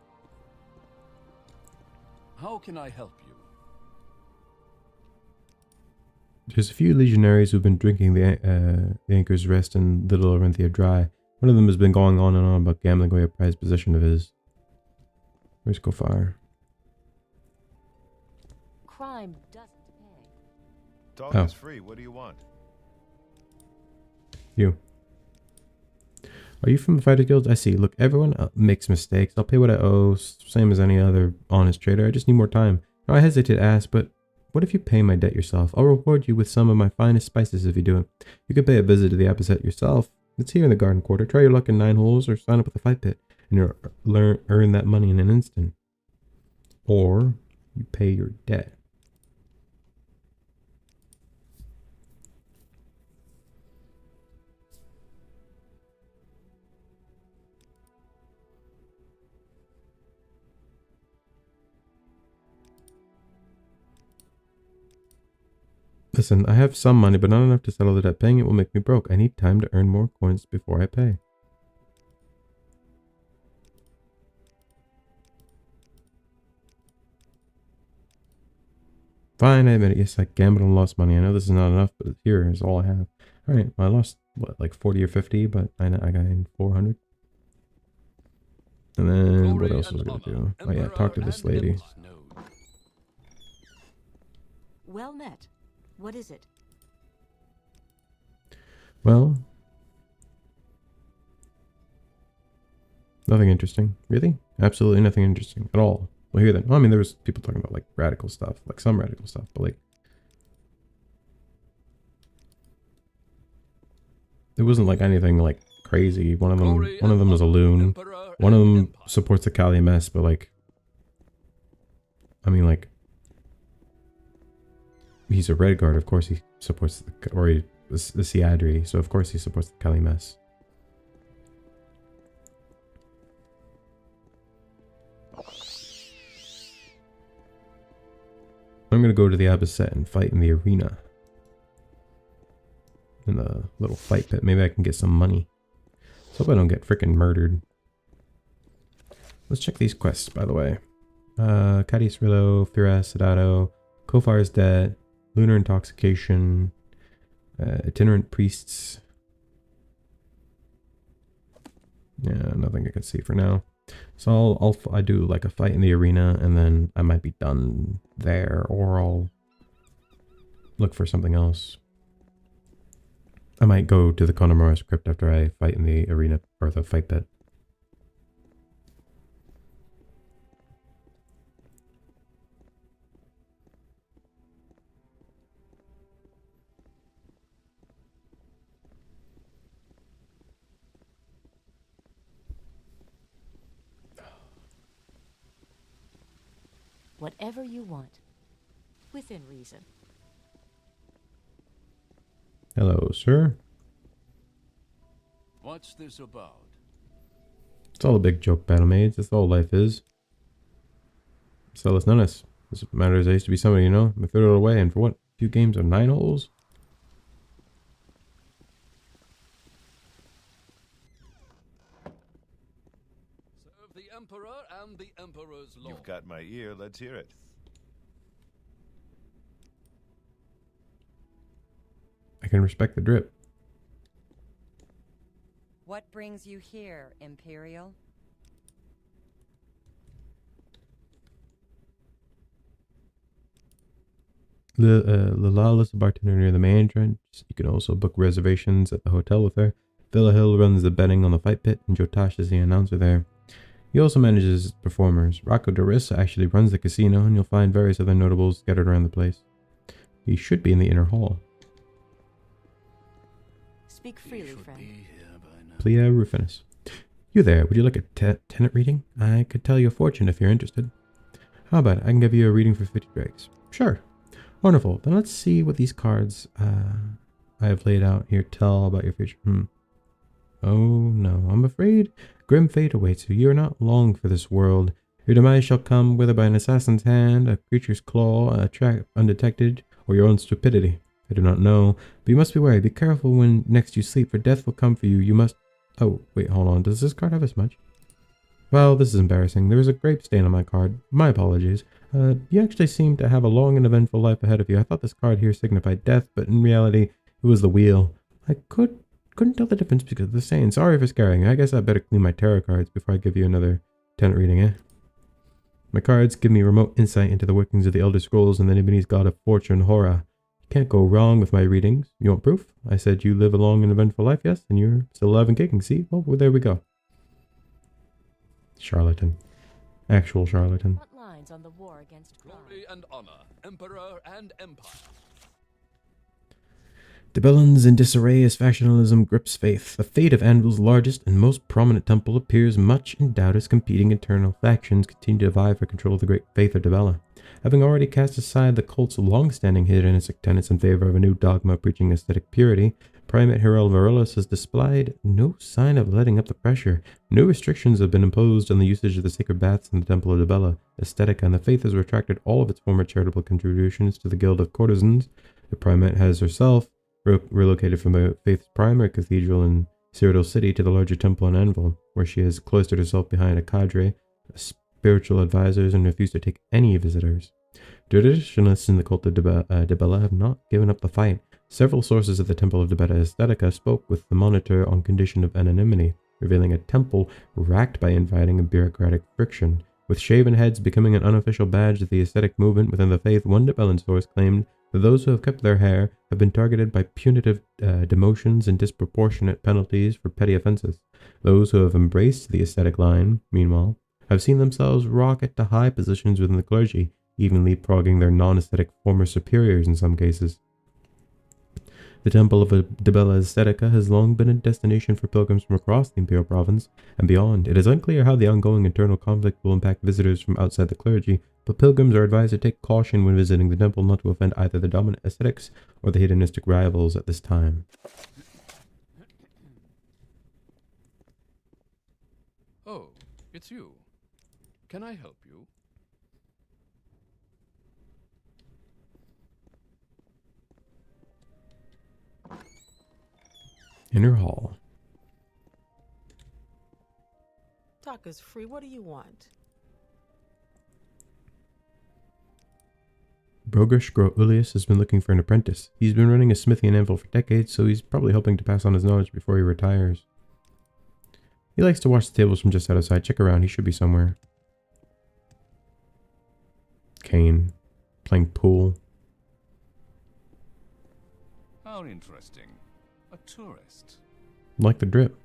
How can I help you? There's a few legionaries who've been drinking the Anchor's Rest and Little Orinthia dry. One of them has been going on and on about gambling away a prized possession of his. Where's Kofar? Crime doesn't pay. Talk Oh. is free. What do you want? You. Are you from the Fighters Guild? I see. Look, everyone makes mistakes. I'll pay what I owe, same as any other honest trader. I just need more time. Now, I hesitate to ask, but what if you pay my debt yourself? I'll reward you with some of my finest spices if you do it. You could pay a visit to the Abecean yourself. It's here in the Garden Quarter. Try your luck in 9 holes or sign up with the Fight Pit, and you'll earn that money in an instant. Or you pay your debt. Listen, I have some money, but not enough to settle the debt. Paying it will make me broke. I need time to earn more coins before I pay. Fine, I admit it. Yes, I gambled and lost money. I know this is not enough, but here is all I have. Alright, well, I lost, what, like 40 or 50, but I got in 400. And then, what else was I going to do? Oh yeah, talk to this lady. Well met. What is it? Well, nothing interesting. Really? Absolutely nothing interesting at all. Well, here then. Well, I mean, there was people talking about like radical stuff, like some radical stuff, but like it wasn't like anything like crazy. One of them was a loon. One of them supports the Kali mess, but like, I mean, like, he's a red guard. Of course he supports the Seadri, so of course he supports the Kali mess. I'm gonna go to the Abecean and fight in the arena. In the little fight pit. Maybe I can get some money. Let's hope I don't get freaking murdered. Let's check these quests, by the way. Cadius Rillo, Firas, Sedado, Kofar's Debt, Lunar Intoxication, Itinerant Priests. Yeah, nothing I can see for now. So I do like a fight in the arena, and then I might be done there, or I'll look for something else. I might go to the Connemara's Crypt after I fight in the arena, or the fight pit. Whatever you want. Within reason. Hello, sir. What's this about? It's all a big joke, battlemage. That's all life is. Celis Nunnis. This matters. I used to be somebody, you know. I threw it away, and for what? A few games of 9 holes? Serve the Emperor and the Emperor's law. You've got my ear. Let's hear it. I can respect the drip. What brings you here, Imperial? Lala is a bartender near the main entrance. You can also book reservations at the hotel with her. Villa Hill runs the betting on the fight pit, and Jotash is the announcer there. He also manages performers. Rocco Darissa actually runs the casino, and you'll find various other notables scattered around the place. He should be in the inner hall. Speak freely, friend. Plia Rufinus. You there, would you like a tenant reading? I could tell you a fortune if you're interested. How about it? I can give you a reading for 50 drakes. Sure. Wonderful. Then let's see what these cards I have laid out here tell about your future. Oh no, I'm afraid grim fate awaits you. You are not long for this world. Your demise shall come whether by an assassin's hand, a creature's claw, a trap undetected, or your own stupidity. I do not know, but you must be wary. Be careful when next you sleep, for death will come for you. You must... Oh, wait, hold on. Does this card have a smudge? Well, this is embarrassing. There is a grape stain on my card. My apologies. You actually seem to have a long and eventful life ahead of you. I thought this card here signified death, but in reality, it was the wheel. I couldn't tell the difference because of the stain. Sorry for scaring you. I guess I better clean my tarot cards before I give you another tenant reading, eh? My cards give me remote insight into the workings of the Elder Scrolls and the Nibonese god of fortune, Hora. Can't go wrong with my readings. You want proof? I said you live a long and eventful life, yes? And you're still alive and kicking, see? Well, there we go. Charlatan. Actual charlatan. What lines on the war against crime? Glory and honor, Emperor and Empire. Debellans in disarray as factionalism grips faith. The fate of Anvil's largest and most prominent temple appears much in doubt as competing internal factions continue to vie for control of the great faith of Debella. Having already cast aside the cult's long-standing hedonistic tenets in favor of a new dogma preaching aesthetic purity, Primate Hyrule Varellus has displayed no sign of letting up the pressure. No restrictions have been imposed on the usage of the sacred baths in the Temple of Debella. Aesthetica and the faith has retracted all of its former charitable contributions to the Guild of Courtesans. The Primate has herself relocated from the faith's primary cathedral in Cyrodiil City to the larger temple in Anvil, where she has cloistered herself behind a cadre of spiritual advisors and refused to take any visitors. Traditionalists in the cult of Debella have not given up the fight. Several sources of the Temple of Debella Aesthetica spoke with the Monitor on condition of anonymity, revealing a temple racked by infighting and bureaucratic friction. With shaven heads becoming an unofficial badge of the aesthetic movement within the faith, one Debellan source claimed that those who have kept their hair have been targeted by punitive demotions and disproportionate penalties for petty offenses. Those who have embraced the aesthetic line, meanwhile, have seen themselves rocket to high positions within the clergy, even leapfrogging their non-aesthetic former superiors in some cases. The Temple of Debella Aesthetica has long been a destination for pilgrims from across the Imperial province and beyond. It is unclear how the ongoing internal conflict will impact visitors from outside the clergy, but pilgrims are advised to take caution when visiting the temple not to offend either the dominant ascetics or the hedonistic rivals at this time. Oh, it's you. Can I help you? Inner hall. Talk is free. What do you want? Brogish Illius has been looking for an apprentice. He's been running a smithy and anvil for decades, so he's probably hoping to pass on his knowledge before he retires. He likes to watch the tables from just outside. Check around, he should be somewhere. Kane. Playing pool. How interesting. A tourist. Like the drip.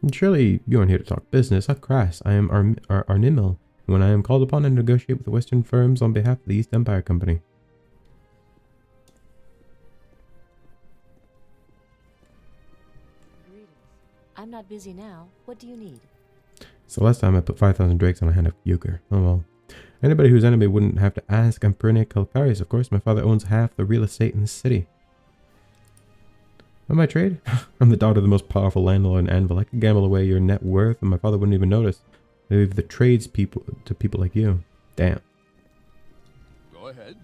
And surely you aren't here to talk business. How crass. I am Arnimil, when I am called upon to negotiate with the Western firms on behalf of the East Empire Company. Greetings. I'm not busy now. What do you need? So last time I put 5,000 drakes on a hand of euchre. Oh well. Anybody whose enemy wouldn't have to ask. I'm Pernia Calcaris, of course. My father owns half the real estate in the city. Am I trade? I'm the daughter of the most powerful landlord in Anvil. I could gamble away your net worth and my father wouldn't even notice. I leave the trades people to people like you. Damn. Go ahead.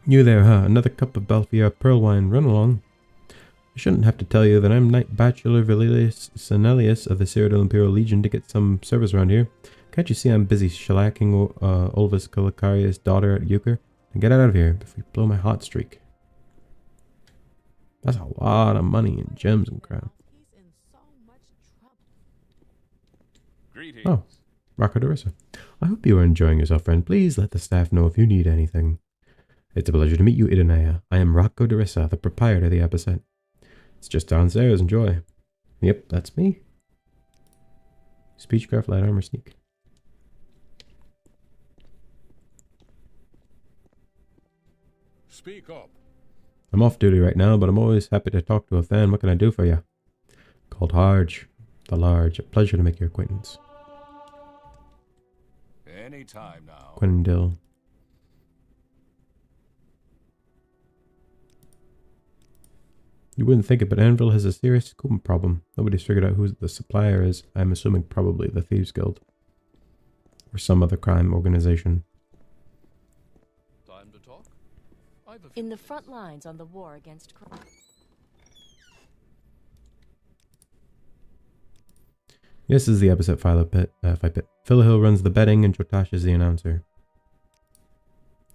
You there, huh? Another cup of Balfier pearl wine. Run along. I shouldn't have to tell you that I'm Knight Bachelor Valilius Senelius of the Cyrodiil Imperial Legion to get some service around here. Can't you see I'm busy shellacking Ulvis Calicarius' daughter at euchre? And get out of here before you blow my hot streak. That's a lot of money in gems and crap. He's in so much trouble. Greetings. Oh, Rocco Darissa. I hope you are enjoying yourself, friend. Please let the staff know if you need anything. It's a pleasure to meet you, Idonea. I am Rocco Darissa, the proprietor of the Abecean. It's just downstairs. Enjoy. Yep, that's me. Speechcraft, light armor, sneak. Speak up. I'm off duty right now, but I'm always happy to talk to a fan. What can I do for you? Called Harge. The Large. A pleasure to make your acquaintance. Any time now. Quindil. You wouldn't think it, but Anvil has a serious scoop problem. Nobody's figured out who the supplier is. I'm assuming probably the Thieves Guild. Or some other crime organization. Time to talk? I've a few In the front lines on the war against crime. Yes, this is the Abecean fight pit. Philhill runs the betting and Jotash is the announcer.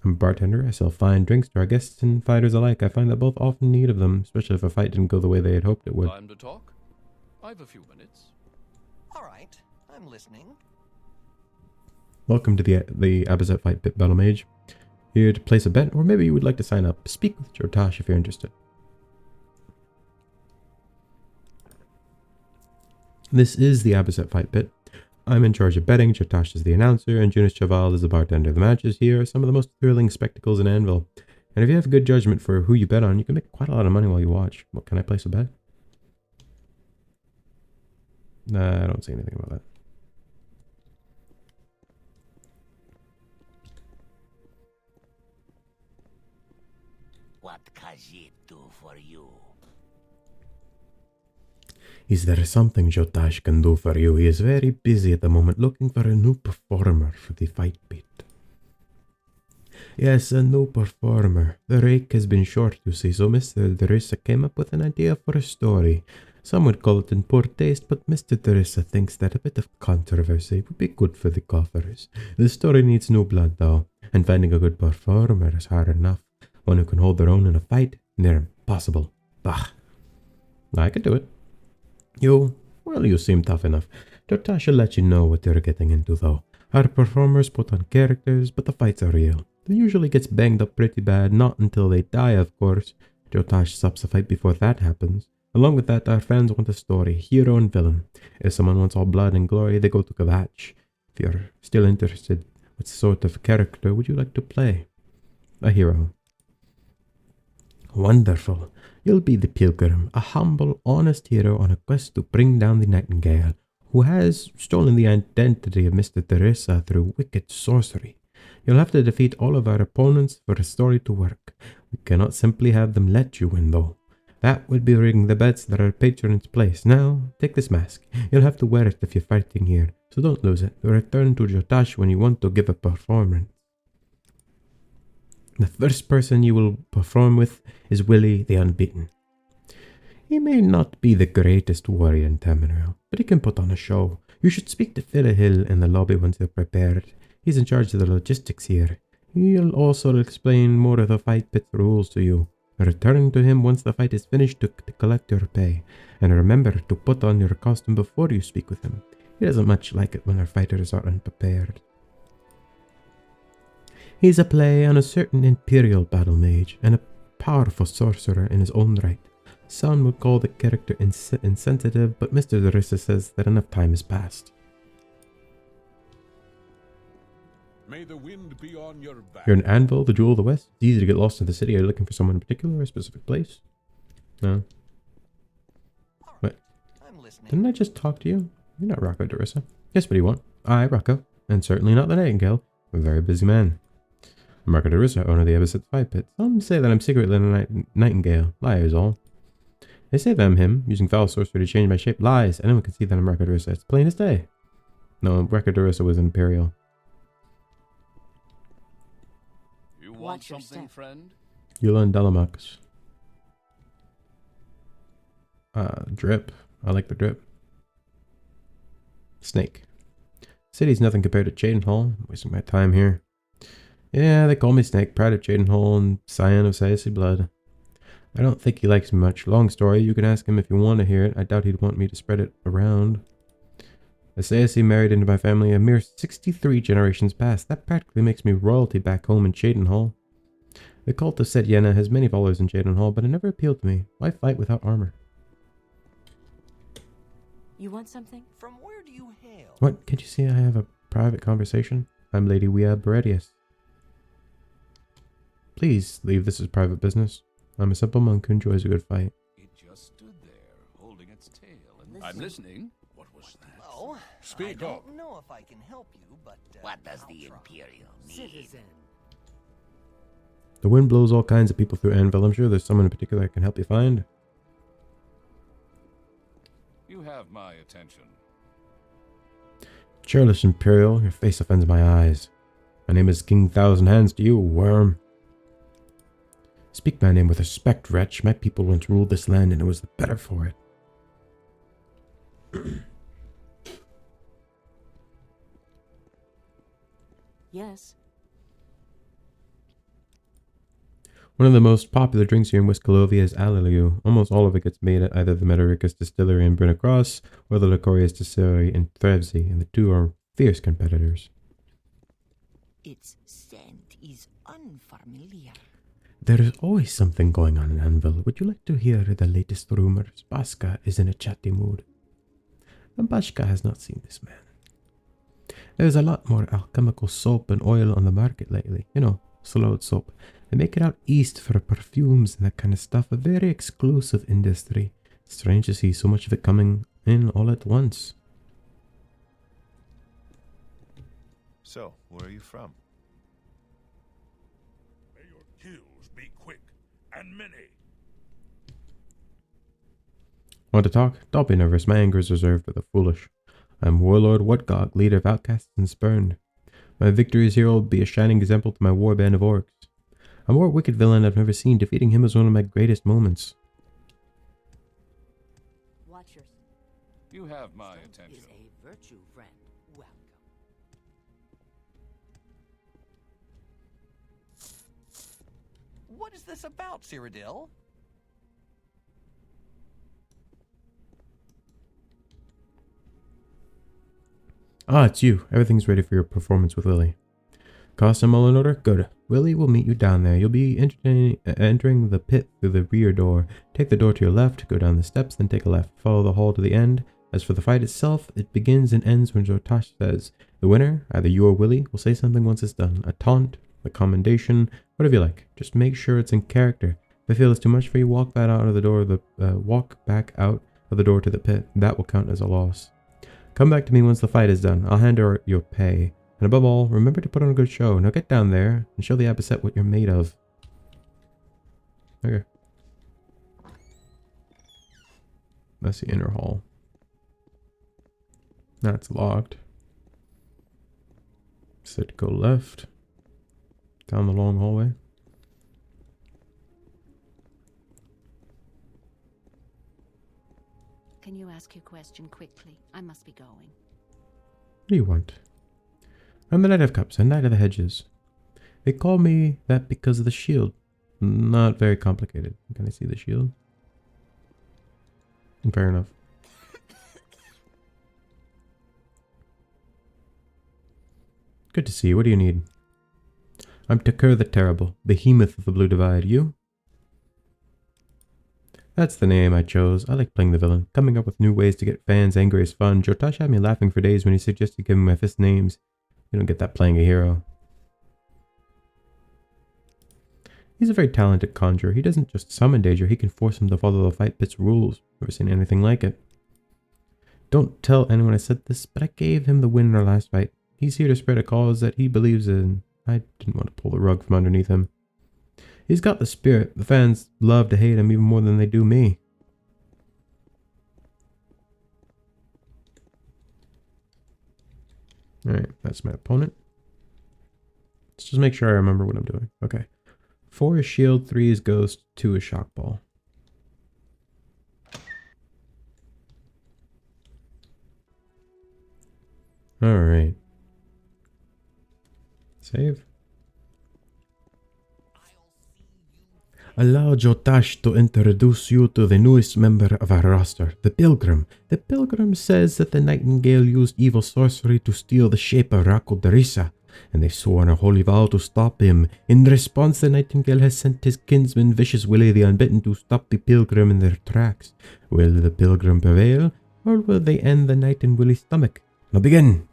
I'm a bartender. I sell fine drinks to our guests and fighters alike. I find that both often need of them, especially if a fight didn't go the way they had hoped it would. Time to talk? I've a few minutes. All right, I'm listening. Welcome to the Abecean fight pit, battlemage. Here to place a bet, or maybe you would like to sign up. Speak with Jotash if you're interested. This is the Abecean fight pit. I'm in charge of betting, Jotash is the announcer, and Junis Chaval is the bartender. The matches here are some of the most thrilling spectacles in Anvil. And if you have good judgment for who you bet on, you can make quite a lot of money while you watch. What, can I place a bet? Nah, I don't see anything about that. What can it do for you? Is there something Jotash can do for you? He is very busy at the moment looking for a new performer for the fight pit. Yes, a new performer. The rake has been short, you see, so Mr. Darissa came up with an idea for a story. Some would call it in poor taste, but Mr. Darissa thinks that a bit of controversy would be good for the coffers. The story needs new blood, though, and finding a good performer is hard enough. One who can hold their own in a fight, they're impossible. Bah. I could do it. You seem tough enough. Jotash will let you know what you're getting into, though. Our performers put on characters, but the fights are real. They usually gets banged up pretty bad, not until they die, of course. Jotash stops the fight before that happens. Along with that, our fans want a story, hero and villain. If someone wants all blood and glory, they go to Kavach. If you're still interested, what sort of character would you like to play? A hero. Wonderful. You'll be the pilgrim, a humble, honest hero on a quest to bring down the nightingale. who has stolen the identity of Mr. Teresa through wicked sorcery. You'll have to defeat all of our opponents for the story to work. We cannot simply have them let you win, though. That would be rigging the bets that our patrons place. Now, take this mask. You'll have to wear it if you're fighting here, so don't lose it. Return to Jotash when you want to give a performance. The first person you will perform with is Willie the Unbeaten. He may not be the greatest warrior in Tamriel, but he can put on a show. You should speak to Cyrodiil in the lobby once you're prepared. He's in charge of the logistics here. He'll also explain more of the fight pit rules to you. Return to him once the fight is finished to collect your pay, and remember to put on your costume before you speak with him. He doesn't much like it when our fighters are unprepared. He's a play on a certain Imperial battlemage, and a powerful sorcerer in his own right. Some would call the character insensitive, but Mr. Darissa says that enough time has passed. May the wind be on your back. You're an Anvil, the Jewel of the West. It's easy to get lost in the city. Are you looking for someone in particular or a specific place? No. What? Didn't I just talk to you? You're not Rocco Darissa. Yes, what do you want? I, Rocco, and certainly not the Nightingale. I'm a very busy man. I'm Rocco Darissa, owner of the Abecean Five Pit. Some say that I'm secretly the Nightingale. Liars all. They say that I'm him, using foul sorcery to change my shape. Lies. Anyone can see that I'm Rocco Darissa. It's plain as day. No, Rocco Darissa was an Imperial. You want something, friend? Yulan Delamax. Drip. I like the drip. Snake. City's nothing compared to Cheydinhal. I'm wasting my time here. Yeah, they call me Snake, pride of Cheydinhal and scion of Sayacy blood. I don't think he likes me much. Long story, you can ask him if you want to hear it. I doubt he'd want me to spread it around. Sayacy married into my family a mere 63 generations past. That practically makes me royalty back home in Cheydinhal. The cult of Set-Yenna has many followers in Cheydinhal, but it never appealed to me. Why fight without armor? You want something? From where do you hail? What? Can't you see I have a private conversation? I'm Lady Wea Beredius. Please leave this as private business. I'm a simple monk who enjoys a good fight. It just stood there, holding its tail, and I'm listening. what was that? Well, Speak I up. don't know if I can help you, but What does I'll the try. Imperial need? Citizen. The wind blows all kinds of people through Anvil. I'm sure there's someone in particular I can help you find. You have my attention. Churlish Imperial, your face offends my eyes. My name is King Thousand Hands to you, worm. Speak my name with respect, wretch. My people once ruled this land and it was the better for it. Yes. One of the most popular drinks here in West Calovia is Ayleid. Almost all of it gets made at either the Metaricus distillery in Brunacross or the Licorius distillery in Threvsy, and the two are fierce competitors. Its scent is unfamiliar. There is always something going on in Anvil. Would you like to hear the latest rumors? Baska is in a chatty mood. And Bashka has not seen this man. There's a lot more alchemical soap and oil on the market lately. You know, slowed soap. They make it out east for perfumes and that kind of stuff. A very exclusive industry. Strange to see so much of it coming in all at once. So, where are you from? May your kills be quick and many. Want to talk? Don't be nervous. My anger is reserved for the foolish. I'm Warlord Woodgog, leader of outcasts and spurned. My victories here will be a shining example to my warband of orcs. A more wicked villain I've never seen. Defeating him was one of my greatest moments. Watch your You have my strength attention. is a virtue, friend. Welcome. What is this about, Cyrodiil? Ah, it's you. Everything's ready for your performance with Lily. Costume all in order? Good. Willie will meet you down there. You'll be entering the pit through the rear door. Take the door to your left, go down the steps, then take a left. Follow the hall to the end. As for the fight itself, it begins and ends when Jotash says, the winner, either you or Willie, will say something once it's done. A taunt, a commendation, whatever you like. Just make sure it's in character. If I feel it's too much for you, walk back out of the door to the pit. That will count as a loss. Come back to me once the fight is done. I'll hand her your pay. And above all, remember to put on a good show. Now get down there and show the Abecean what you're made of. Okay. That's the inner hall. That's locked. So to go left. Down the long hallway. Can you ask your question quickly? I must be going. What do you want? I'm the Knight of Cups and Knight of the Hedges. They call me that because of the shield. Not very complicated. Can I see the shield? Fair enough. Good to see you. What do you need? I'm Takur the Terrible, behemoth of the Blue Divide. You? That's the name I chose. I like playing the villain. Coming up with new ways to get fans angry is fun. Jotash had me laughing for days when he suggested giving my fist names. You don't get that playing a hero. He's a very talented conjurer. He doesn't just summon danger, he can force him to follow the fight pit's rules. Never seen anything like it. Don't tell anyone I said this, but I gave him the win in our last fight. He's here to spread a cause that he believes in. I didn't want to pull the rug from underneath him. He's got the spirit. The fans love to hate him even more than they do me. Alright, that's my opponent. Let's just make sure I remember what I'm doing. Okay. 4 is shield, 3 is ghost, 2 is shock ball. Alright. Save. Allow Jotash to introduce you to the newest member of our roster, the Pilgrim. The Pilgrim says that the Nightingale used evil sorcery to steal the shape of Rako Darissa, and they've sworn a holy vow to stop him. In response, the Nightingale has sent his kinsman Vicious Willie the Unbitten to stop the Pilgrim in their tracks. Will the Pilgrim prevail, or will they end the night in Willie's stomach? Now begin!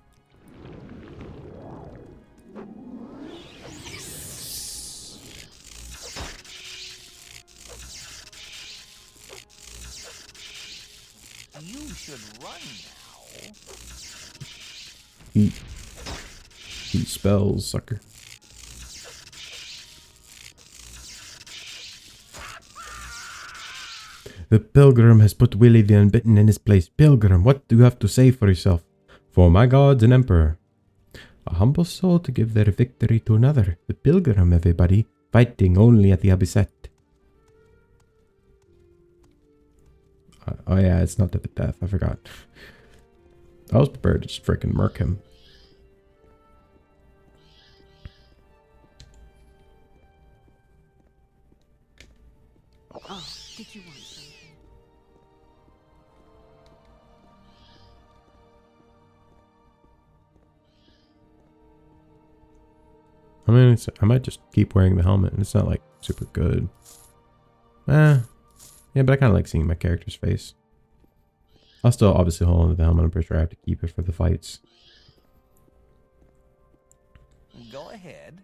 You should run now. Eat spells, sucker. The Pilgrim has put Willie the Unbitten in his place. Pilgrim, what do you have to say for yourself? For my gods and emperor. A humble soul to give their victory to another. The Pilgrim, everybody, fighting only at the Abecean. Oh yeah, it's not to the death. I forgot. I was prepared to just freaking murk him. Oh, did you want something? I mean, I might just keep wearing the helmet, and it's not like super good. Yeah, but I kind of like seeing my character's face. I'll still obviously hold on to the helmet. I'm pretty sure I have to keep it for the fights. Go ahead.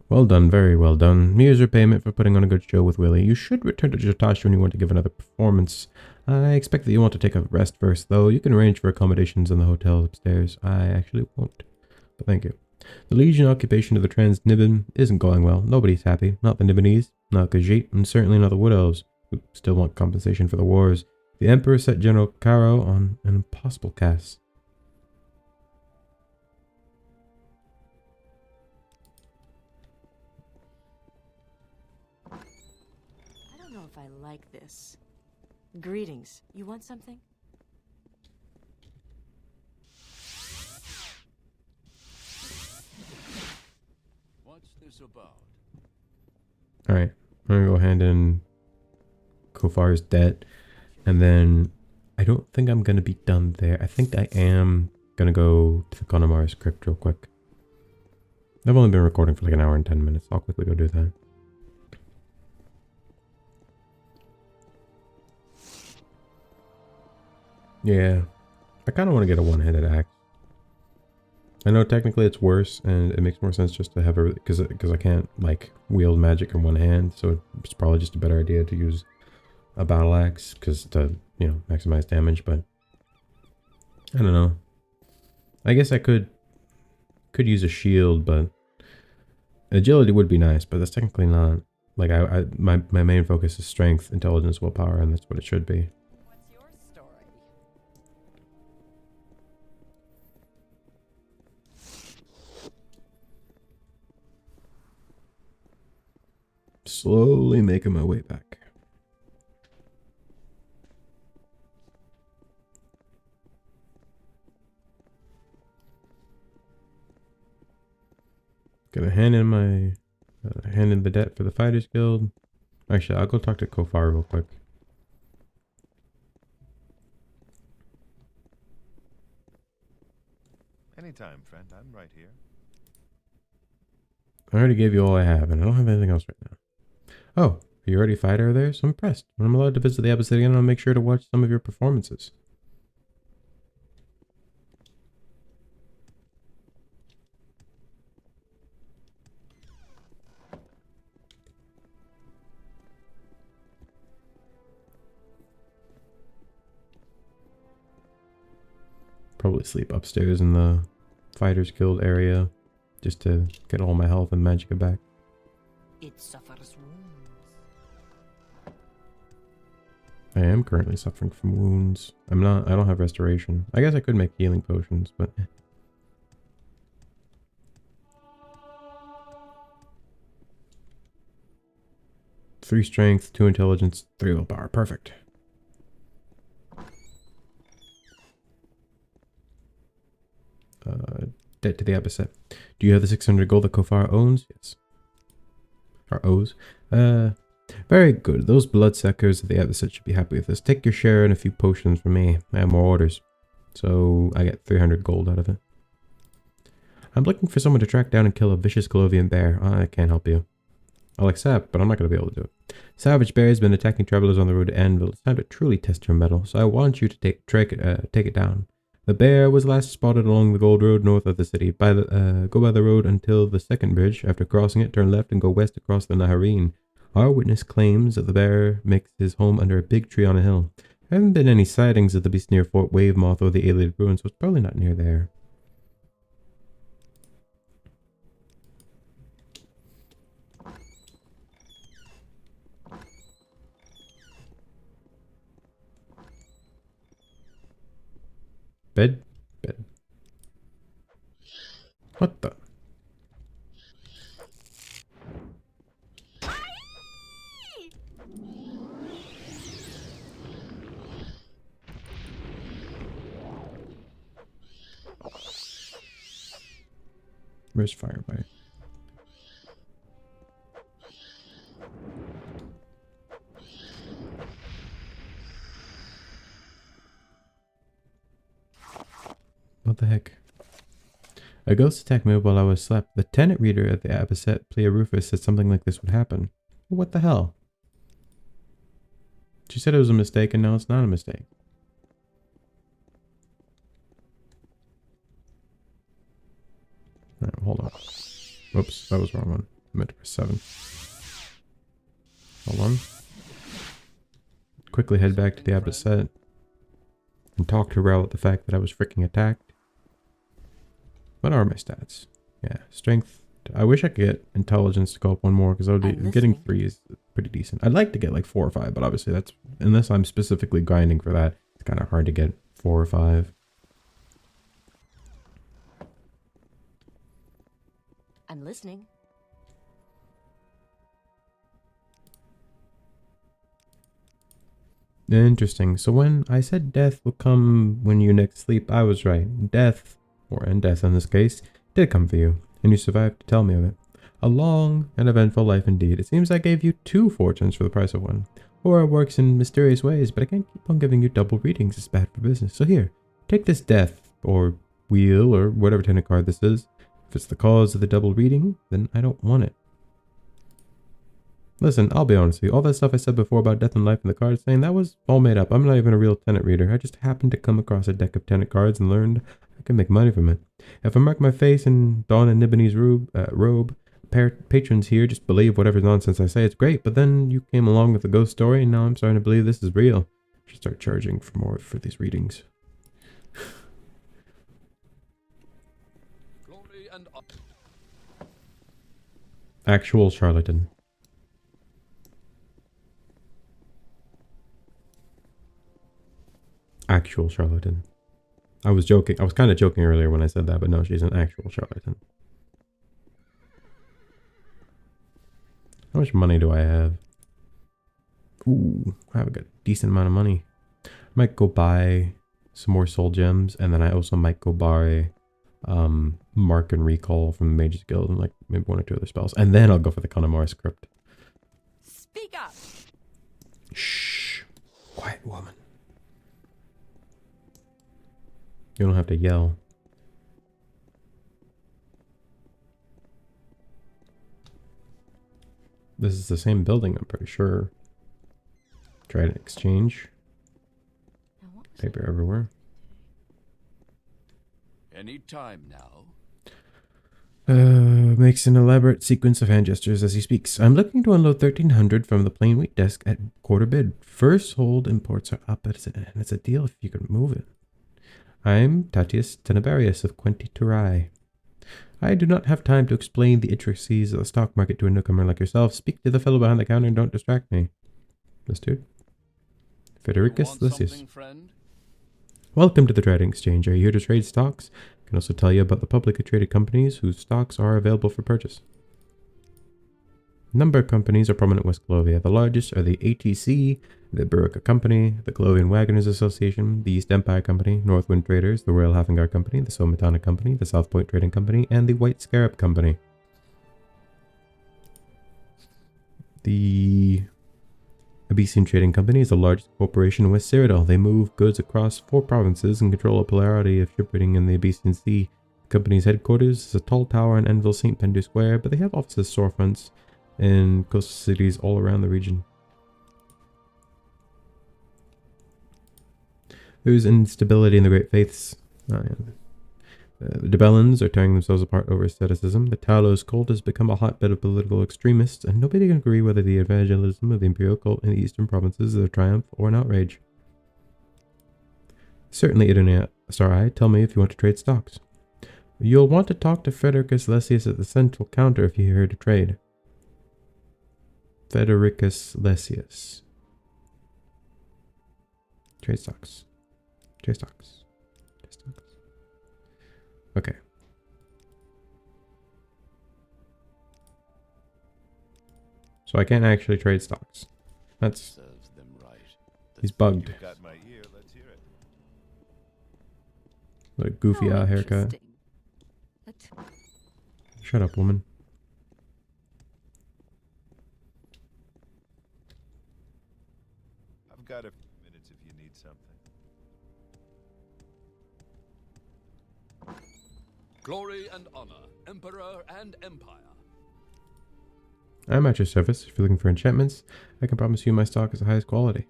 Well done, very well done. Here's your payment for putting on a good show with Willie. You should return to Jotash when you want to give another performance. I expect that you want to take a rest first, though. You can arrange for accommodations in the hotel upstairs. I actually won't, but thank you. The Legion occupation of the Trans-Nibbin isn't going well. Nobody's happy. Not the Nibbanese, not Khajiit, and certainly not the Wood Elves, who still want compensation for the wars. The Emperor set General Caro on an impossible cast. I don't know if I like this. Greetings. You want something? What's this about? Alright, I'm gonna go hand in Kofar's debt, and then I don't think I'm gonna be done there. I think I am gonna go to the Connemara script real quick. I've only been recording for like an hour and 10 minutes. I'll quickly go do that. Yeah, I kind of want to get a one-handed axe. I know technically it's worse, and it makes more sense just to have a, because I can't like wield magic in one hand, so it's probably just a better idea to use a battle axe because to, you know, maximize damage, but I don't know. I guess I could use a shield, but agility would be nice, but that's technically not. Like my main focus is strength, intelligence, willpower, and that's what it should be. What's your story? Slowly making my way back. Gonna hand in the debt for the Fighters Guild. Actually, I'll go talk to Kofar real quick. Anytime, friend. I'm right here. I already gave you all I have, and I don't have anything else right now. Oh, you already a fighter there? So I'm impressed. When I'm allowed to visit the Abecean again, I'll make sure to watch some of your performances. Probably sleep upstairs in the Fighters Guild area just to get all my health and magicka back. It suffers wounds. I am currently suffering from wounds. I don't have restoration. I guess I could make healing potions, but 3 strength, 2 intelligence, 3 willpower. Perfect. Debt to the Abecean. Do you have the 600 gold that Kofar owns? Yes. Or owes? Very good. Those bloodsuckers of the Abecean should be happy with this. Take your share and a few potions from me. I have more orders. So I get 300 gold out of it. I'm looking for someone to track down and kill a vicious Colovian bear. I can't help you. I'll accept, but I'm not going to be able to do it. Savage bear has been attacking travelers on the road to Anvil. It's time to truly test your mettle, so I want you to take it down. The bear was last spotted along the Gold Road north of the city. Go by the road until the second bridge. After crossing it, turn left and go west across the Naharine. Our witness claims that the bear makes his home under a big tree on a hill. There haven't been any sightings of the beast near Fort Wavemoth or the Ayleid ruins, so it's probably not near there. Bed? What the? Where's Firebite? What the heck? A ghost attacked me while I was asleep. The tenant reader at the Abecean, Plea Rufus, said something like this would happen. What the hell? She said it was a mistake, and now it's not a mistake. Alright, hold on. Whoops, that was the wrong one. I meant to press 7. Hold on. Quickly head back to the Abecean and talk to her about the fact that I was freaking attacked. What are my stats? Yeah, strength. I wish I could get intelligence to go up one more, because I would be getting 3 is pretty decent. I'd like to get like 4 or 5, but obviously that's, unless I'm specifically grinding for that, it's kind of hard to get 4 or 5. I'm listening. Interesting. So when I said death will come when you next sleep, I was right. Death, or death in this case, did come for you, and you survived to tell me of it. A long and eventful life indeed. It seems I gave you 2 fortunes for the price of 1. Aura works in mysterious ways, but I can't keep on giving you double readings. It's bad for business. So here, take this death, or wheel, or whatever tenant card this is. If it's the cause of the double reading, then I don't want it. Listen, I'll be honest with you. All that stuff I said before about death and life in the cards saying, that was all made up. I'm not even a real tenant reader. I just happened to come across a deck of tenant cards and learned I can make money from it. If I mark my face and don a Nibonese robe, patrons here just believe whatever nonsense I say. It's great, but then you came along with the ghost story, and now I'm starting to believe this is real. I should start charging for more for these readings. Glory and Actual charlatan. Actual charlatan. I was joking. I was kind of joking earlier when I said that, but no, she's an actual charlatan. How much money do I have? Ooh, I have a decent amount of money. I might go buy some more soul gems, and then I also might go buy Mark and Recall from the Mages Guild, and like maybe 1 or 2 other spells. And then I'll go for the Connemara script. Speak up. Shh. Quiet woman. You don't have to yell. This is the same building, I'm pretty sure. Try to exchange. Paper everywhere. any time now. Makes an elaborate sequence of hand gestures as he speaks. I'm looking to unload 1,300 from the plain wheat desk at quarter bid. First hold imports are up, and it's a deal if you can move it. I'm Tatius Tenebarius of Quentiturai. I do not have time to explain the intricacies of the stock market to a newcomer like yourself. Speak to the fellow behind the counter and don't distract me. This dude? Federicus Lysius. Welcome to the Trading Exchange. Are you here to trade stocks? I can also tell you about the publicly traded companies whose stocks are available for purchase. A number of companies are prominent in West Clovia. The largest are the ATC, the Baruka Company, the Clovian Wagoners Association, the East Empire Company, Northwind Traders, the Royal Havengar Company, the Somatana Company, the South Point Trading Company, and the White Scarab Company. The Abecean Trading Company is the largest corporation in West Cyrodiil. They move goods across 4 provinces and control a plurality of shipping in the Abecean Sea. The company's headquarters is a tall tower in Enville St. Pendu Square, but they have offices, storefronts, in coastal cities all around the region. There's instability in the Great Faiths. The Debellans are tearing themselves apart over asceticism. The Talos cult has become a hotbed of political extremists, and nobody can agree whether the evangelism of the Imperial cult in the eastern provinces is a triumph or an outrage. Certainly, Idonea Star-Eye, tell me if you want to trade stocks. You'll want to talk to Federicus Lysius at the central counter if you're here to trade. Federicus Lysius. Trade stocks. Trade stocks. Trade stocks. Okay. So I can't actually trade stocks. That's... Serves them right. He's bugged. You've got my ear, let's hear it. What a goofy haircut. Shut up, woman. I've got a few minutes if you need something. Glory and honor, emperor and empire. I'm at your service. If you're looking for enchantments, I can promise you my stock is the highest quality.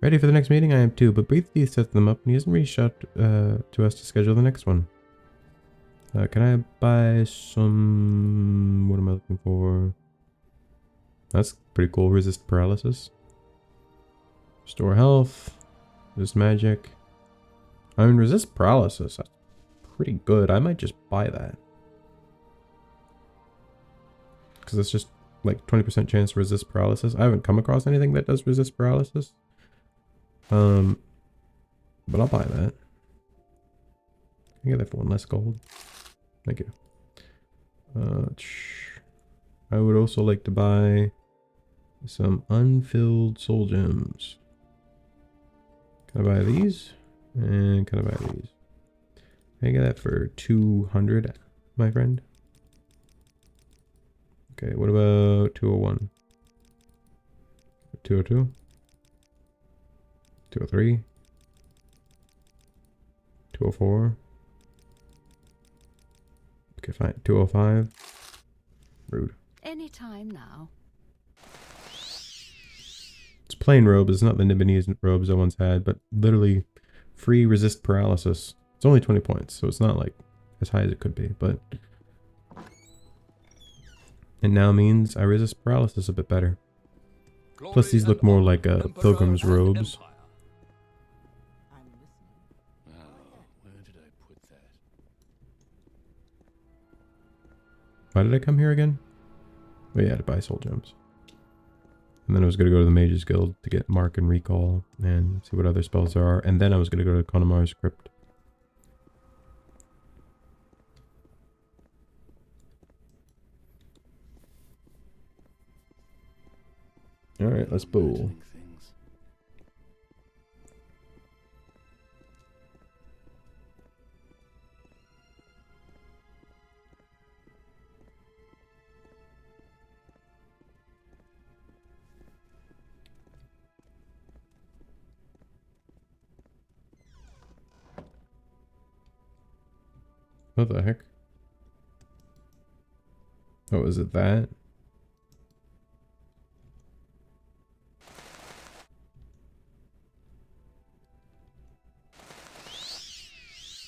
Ready for the next meeting? I am too, but Briefly sets them up and he hasn't reached out to us to schedule the next one. Can I buy some... What am I looking for? That's pretty cool. Resist paralysis. Restore health. Resist magic. I mean, resist paralysis. That's pretty good. I might just buy that. Because it's just like 20% chance to resist paralysis. I haven't come across anything that does resist paralysis. But I'll buy that. Can I get that for 1 less gold? Thank you. I would also like to buy some unfilled soul gems. Can I buy these? And can I buy these? Can I get that for 200, my friend? Okay, what about 201? 202? 203? 204? Okay, fine. 205? Rude. Anytime now. It's plain robes. It's not the Nibonese robes I once had, but literally free resist paralysis. It's only 20 points, so it's not like as high as it could be, but It now means I resist paralysis a bit better. Plus these look more like pilgrim's robes. Where did I put that? Why did I come here again? Oh yeah, to buy soul gems. And then I was going to go to the Mage's Guild to get Mark and Recall and see what other spells there are. And then I was going to go to Connemar's Crypt. Alright, let's bowl. What the heck? Oh, is it that?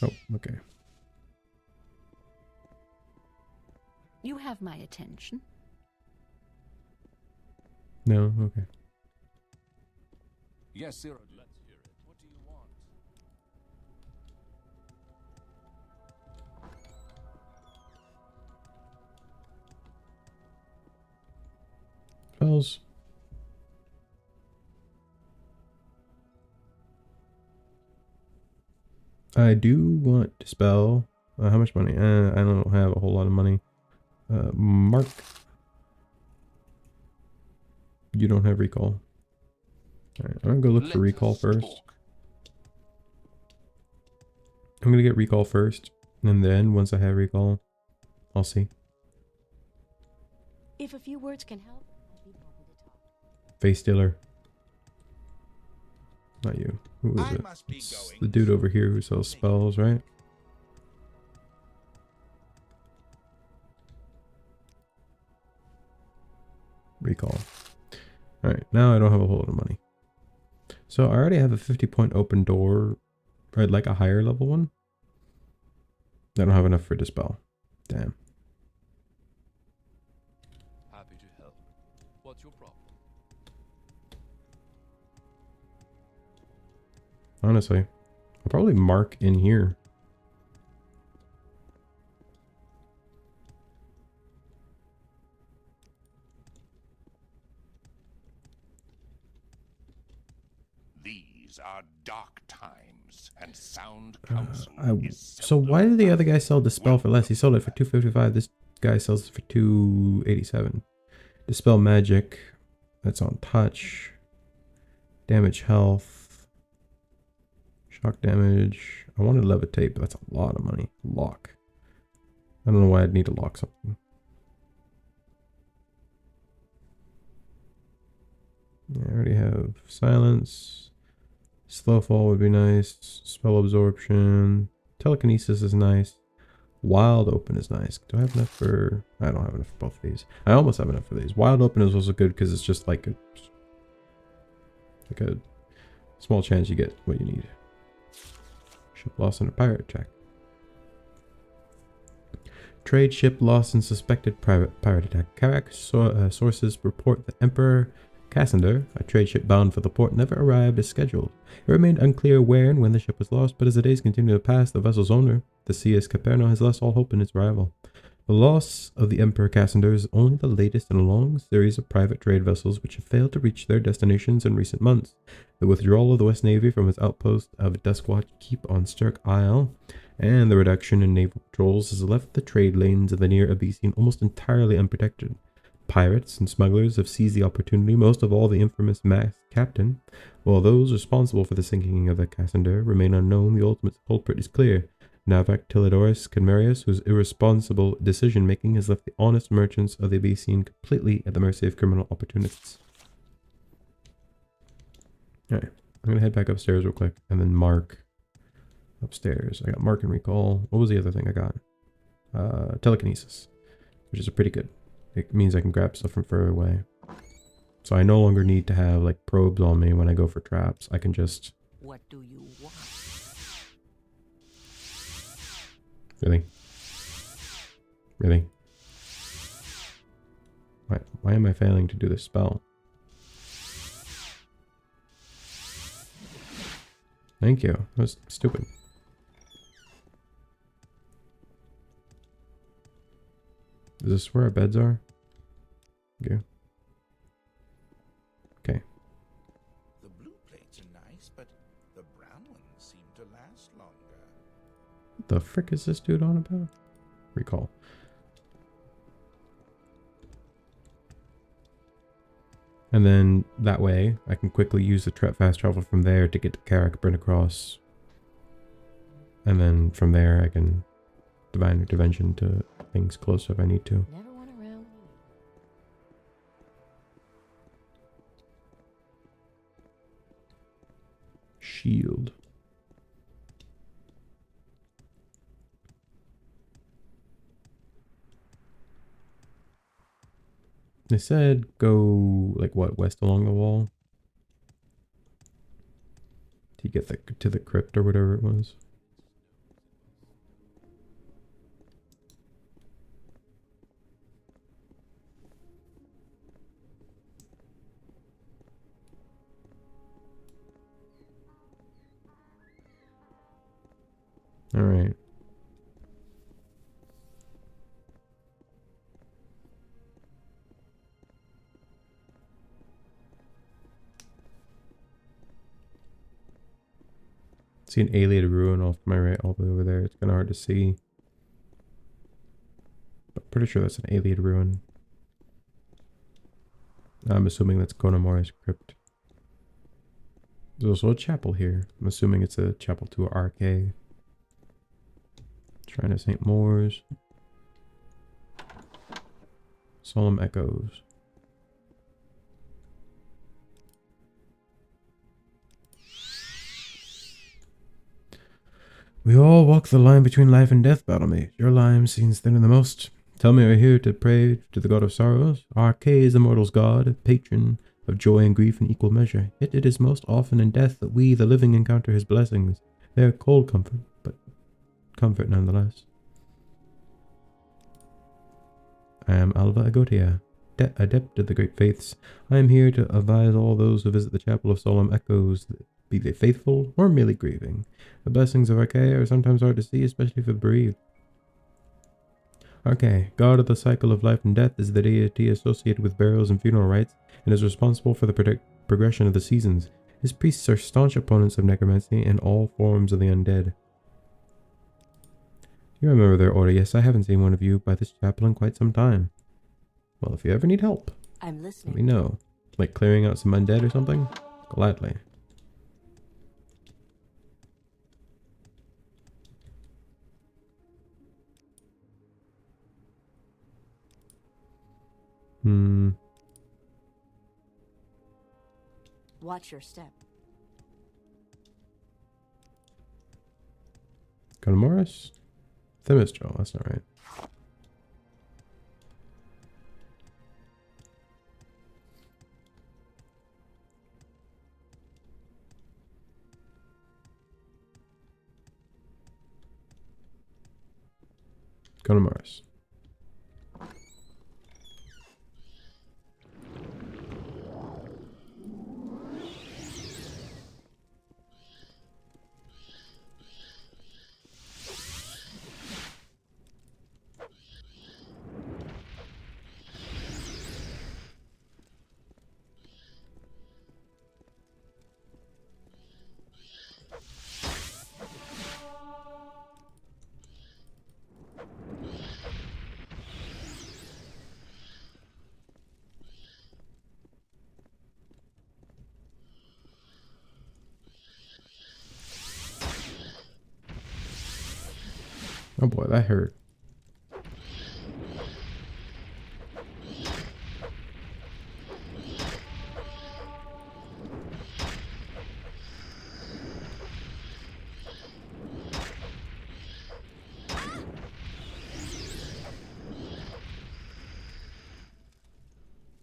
Oh, okay. You have my attention. No, okay. Yes, Cyrodiil. Let's hear it. What do you want? Spells. I do want to spell. How much money? I don't have a whole lot of money. Mark. You don't have recall. Alright, I'm gonna go look for recall first. I'm gonna get recall first. And then once I have recall, I'll see. If a few words can help, I'd be happy to talk. Face dealer. Not you. Who is it? It's the dude over here who sells spells, right? Recall. Alright, now I don't have a whole lot of money. So I already have a 50-point open door. I'd like a higher level one. I don't have enough for dispel. Damn. Happy to help. What's your problem? Honestly, I'll probably mark in here. These are dark times, and sound counsel is So why did the other guy sell Dispel for less? He sold it for 255. This guy sells it for 287. Dispel magic. That's on touch. Damage health. Shock damage. I wanted levitate, but that's a lot of money. Lock. I don't know why I'd need to lock something. Yeah, I already have silence. Slow fall would be nice. Spell absorption. Telekinesis is nice. Wild open is nice. Do I have enough for... I don't have enough for both of these. I almost have enough for these. Wild open is also good because it's just like a small chance you get what you need. Ship lost in a pirate attack. Trade ship lost in suspected pirate attack. Karak sources report the Emperor Cassander, a trade ship bound for the port, never arrived as scheduled. It remained unclear where and when the ship was lost, but as the days continue to pass, the vessel's owner, the CS Caperno, has lost all hope in its arrival. The loss of the Emperor Cassander is only the latest in a long series of private trade vessels which have failed to reach their destinations in recent months. The withdrawal of the West Navy from its outpost of Duskwatch Keep on Stirk Isle and the reduction in naval patrols has left the trade lanes of the near Abecean almost entirely unprotected. Pirates and smugglers have seized the opportunity, most of all the infamous masked captain. While those responsible for the sinking of the Cassander remain unknown, the ultimate culprit is clear. Navak Tilidoris Cadmerius, whose irresponsible decision-making has left the honest merchants of the Abecean completely at the mercy of criminal opportunists. Alright, I'm going to head back upstairs real quick, and then mark upstairs. I got mark and recall. What was the other thing I got? Telekinesis, which is pretty good. It means I can grab stuff from further away. So I no longer need to have like probes on me when I go for traps. I can just... What do you want? Really? Really? Why am I failing to do this spell? Thank you. That was stupid. Is this where our beds are? Okay. Okay. The blue plates are nice, but the brown ones seem to last longer. What the frick is this dude on about? Recall. And then that way I can quickly use the fast travel from there to get to Carrick, burn across. And then from there I can divine intervention to things closer if I need to. Never went around. Shield. They said go, like, what, west along the wall? To get to the crypt or whatever it was. All right. See an Ayleid ruin off to my right, all the way over there. It's kind of hard to see. But pretty sure that's an Ayleid ruin. I'm assuming that's Konomora's crypt. There's also a chapel here. I'm assuming it's a chapel to RK. Shrine of St. Moors. Solemn Echoes. We all walk the line between life and death, battlemage. Your line seems thinner than most. Tell me, are you here to pray to the god of sorrows? RK is the mortal's god, patron of joy and grief in equal measure. Yet it is most often in death that we, the living, encounter his blessings. They are cold comfort, but comfort nonetheless. I am Alva Agotia, adept of the great faiths. I am here to advise all those who visit the chapel of solemn echoes, be they faithful or merely grieving. The blessings of RK are sometimes hard to see, especially for the bereaved. RK, god of the cycle of life and death, is the deity associated with burials and funeral rites, and is responsible for the progression of the seasons. His priests are staunch opponents of necromancy and all forms of the undead. You remember their order? Yes, I haven't seen one of you by this chapel in quite some time. Well, if you ever need help, I'm listening. let me know. Like clearing out some undead or something? Gladly. Watch your step. Konomoris? Themistral, that's not right. Konomoris. Oh boy, that hurt.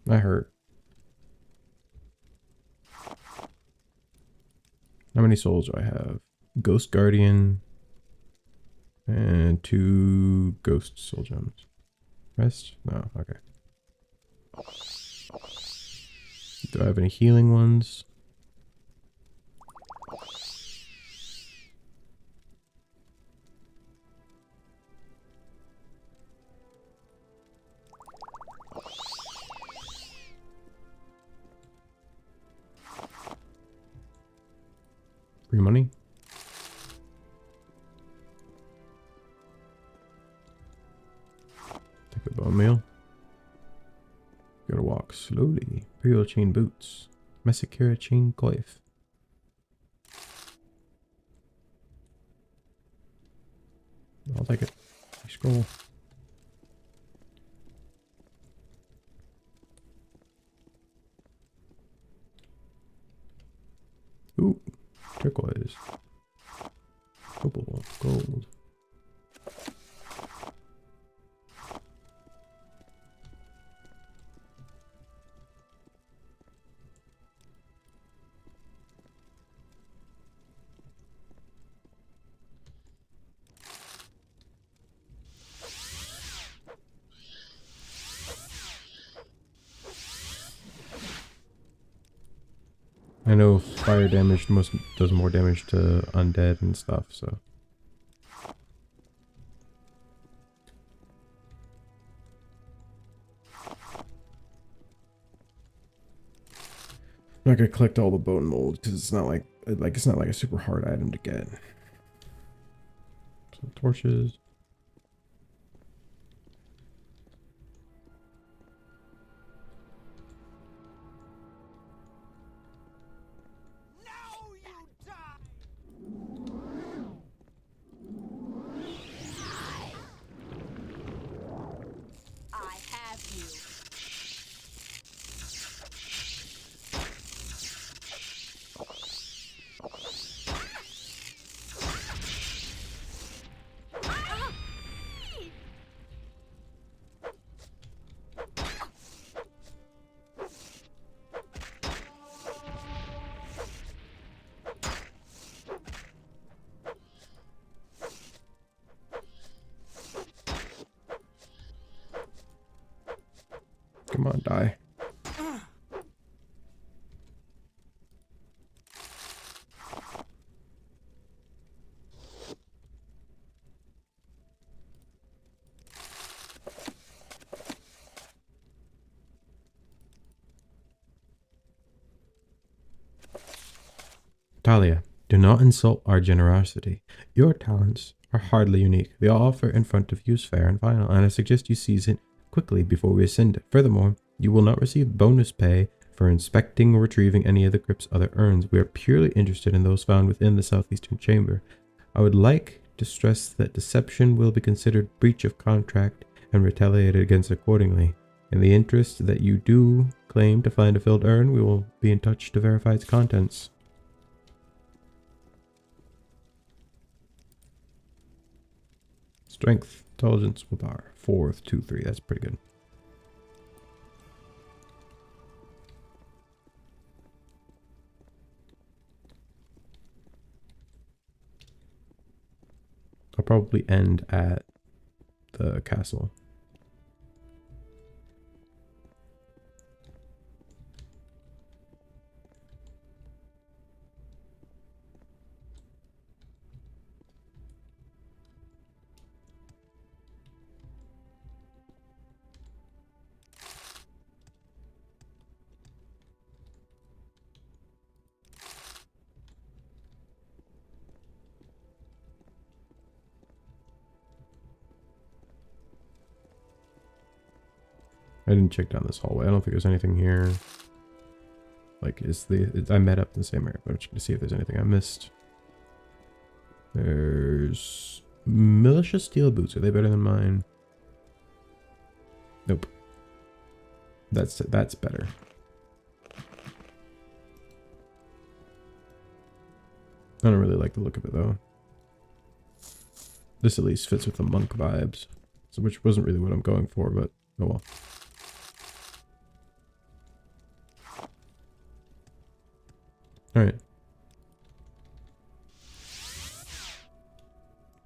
That hurt. How many souls do I have? Ghost Guardian. And 2 Ghost Soul Gems. Rest? No, okay. Do I have any healing ones? Free money? Take a bone meal. Gotta walk slowly. Imperial chain boots. Massacre chain coif. I'll take it. Scroll. Ooh, turquoise. Opal, gold. I know fire damage does more damage to undead and stuff, so. I'm not gonna collect all the bone mold because it's not like a super hard item to get. Some torches. Come on, die. Talia, do not insult our generosity. Your talents are hardly unique. The offer in front of you is fair and final, and I suggest you seize it quickly before we ascend it. Furthermore, you will not receive bonus pay for inspecting or retrieving any of the crypt's other urns. We are purely interested in those found within the southeastern chamber. I would like to stress that deception will be considered breach of contract and retaliated against accordingly. In the interest that you do claim to find a filled urn, we will be in touch to verify its contents. Strength, intelligence, willpower. 4, 2, 3. That's pretty good. I'll probably end at the castle. I didn't check down this hallway. I don't think there's anything here. Like, I met up in the same area, but I'm just gonna see if there's anything I missed. There's militia steel boots. Are they better than mine? Nope. That's better. I don't really like the look of it though. This at least fits with the monk vibes, so which wasn't really what I'm going for, but oh well. All right.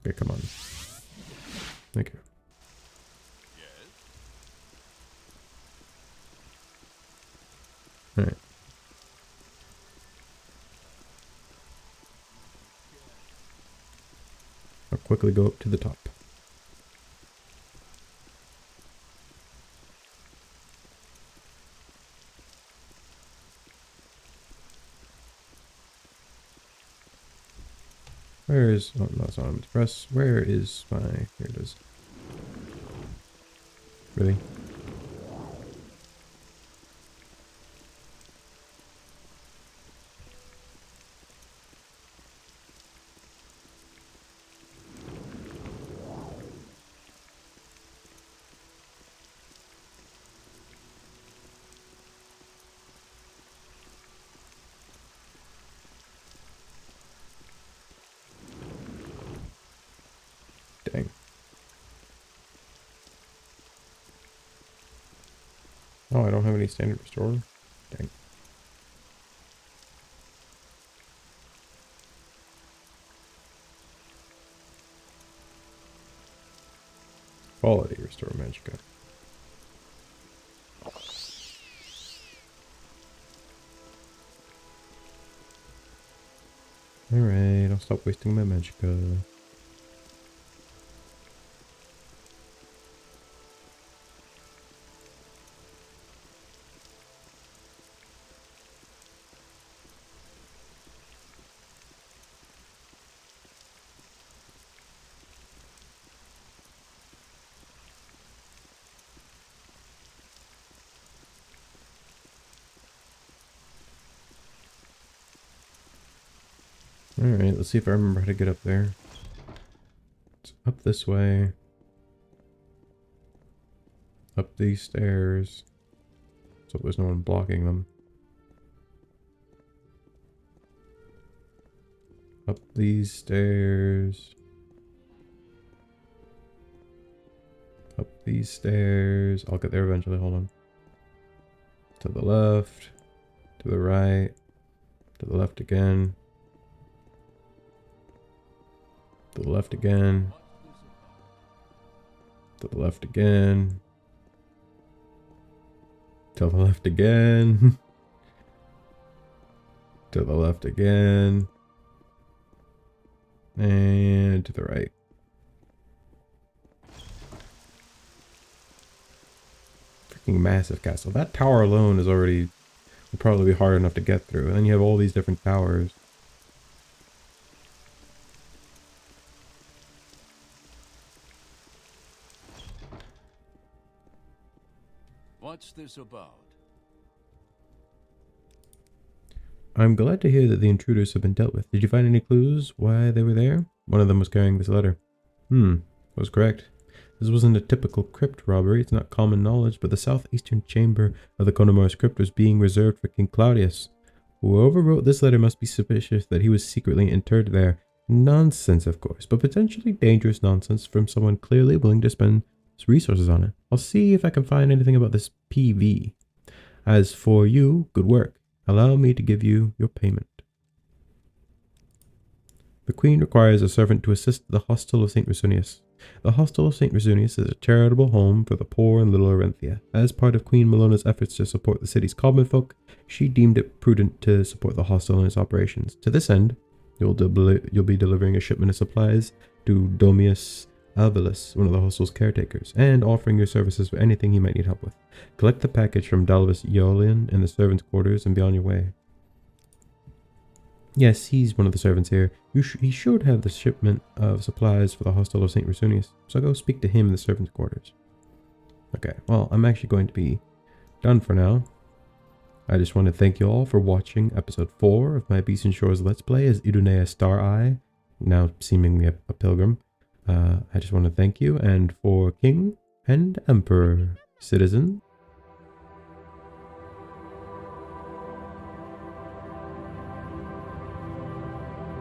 Okay, come on. Thank you. All right. quickly go up to the top. Where is... Oh, no, that's not on to press. Where is my... Here it is. Really? Dang. Oh, I don't have any standard restore. Dang. Quality restore magicka. Alright, I'll stop wasting my magicka. Alright, let's see if I remember how to get up there. It's up this way. Up these stairs. So there's no one blocking them. Up these stairs. Up these stairs. I'll get there eventually, hold on. To the left. To the right. To the left again. To the left again. To the left again. To the left again. To the left again. And to the right. Freaking massive castle. That tower alone is already would probably be hard enough to get through. And then you have all these different towers. What's this about? I'm glad to hear that the intruders have been dealt with. Did you find any clues why they were there? One of them was carrying this letter. Was correct. This wasn't a typical crypt robbery. It's not common knowledge, but the southeastern chamber of the Connemara's crypt was being reserved for King Claudius. Whoever wrote this letter must be suspicious that he was secretly interred there. Nonsense, of course, but potentially dangerous nonsense from someone clearly willing to spend resources on it. I'll see if I can find anything about this PV. As for you, good work. Allow me to give you your payment. The Queen requires a servant to assist the Hostel of St. Resunius. The Hostel of St. Resunius is a charitable home for the poor in Little Orenthia. As part of Queen Melona's efforts to support the city's common folk, she deemed it prudent to support the hostel in its operations. To this end, you'll be delivering a shipment of supplies to Domius Alvelus, one of the hostel's caretakers, and offering your services for anything he might need help with. Collect the package from Dalvis Eolian in the servants' quarters and be on your way. Yes, he's one of the servants here. He should have the shipment of supplies for the Hostel of St. Resunius, so go speak to him in the servants' quarters. Okay, well, I'm actually going to be done for now. I just want to thank you all for watching episode 4 of my Abecean Shores Let's Play as Idonea Star-Eye, now seemingly a pilgrim. I just want to thank you, and for King and Emperor, citizen,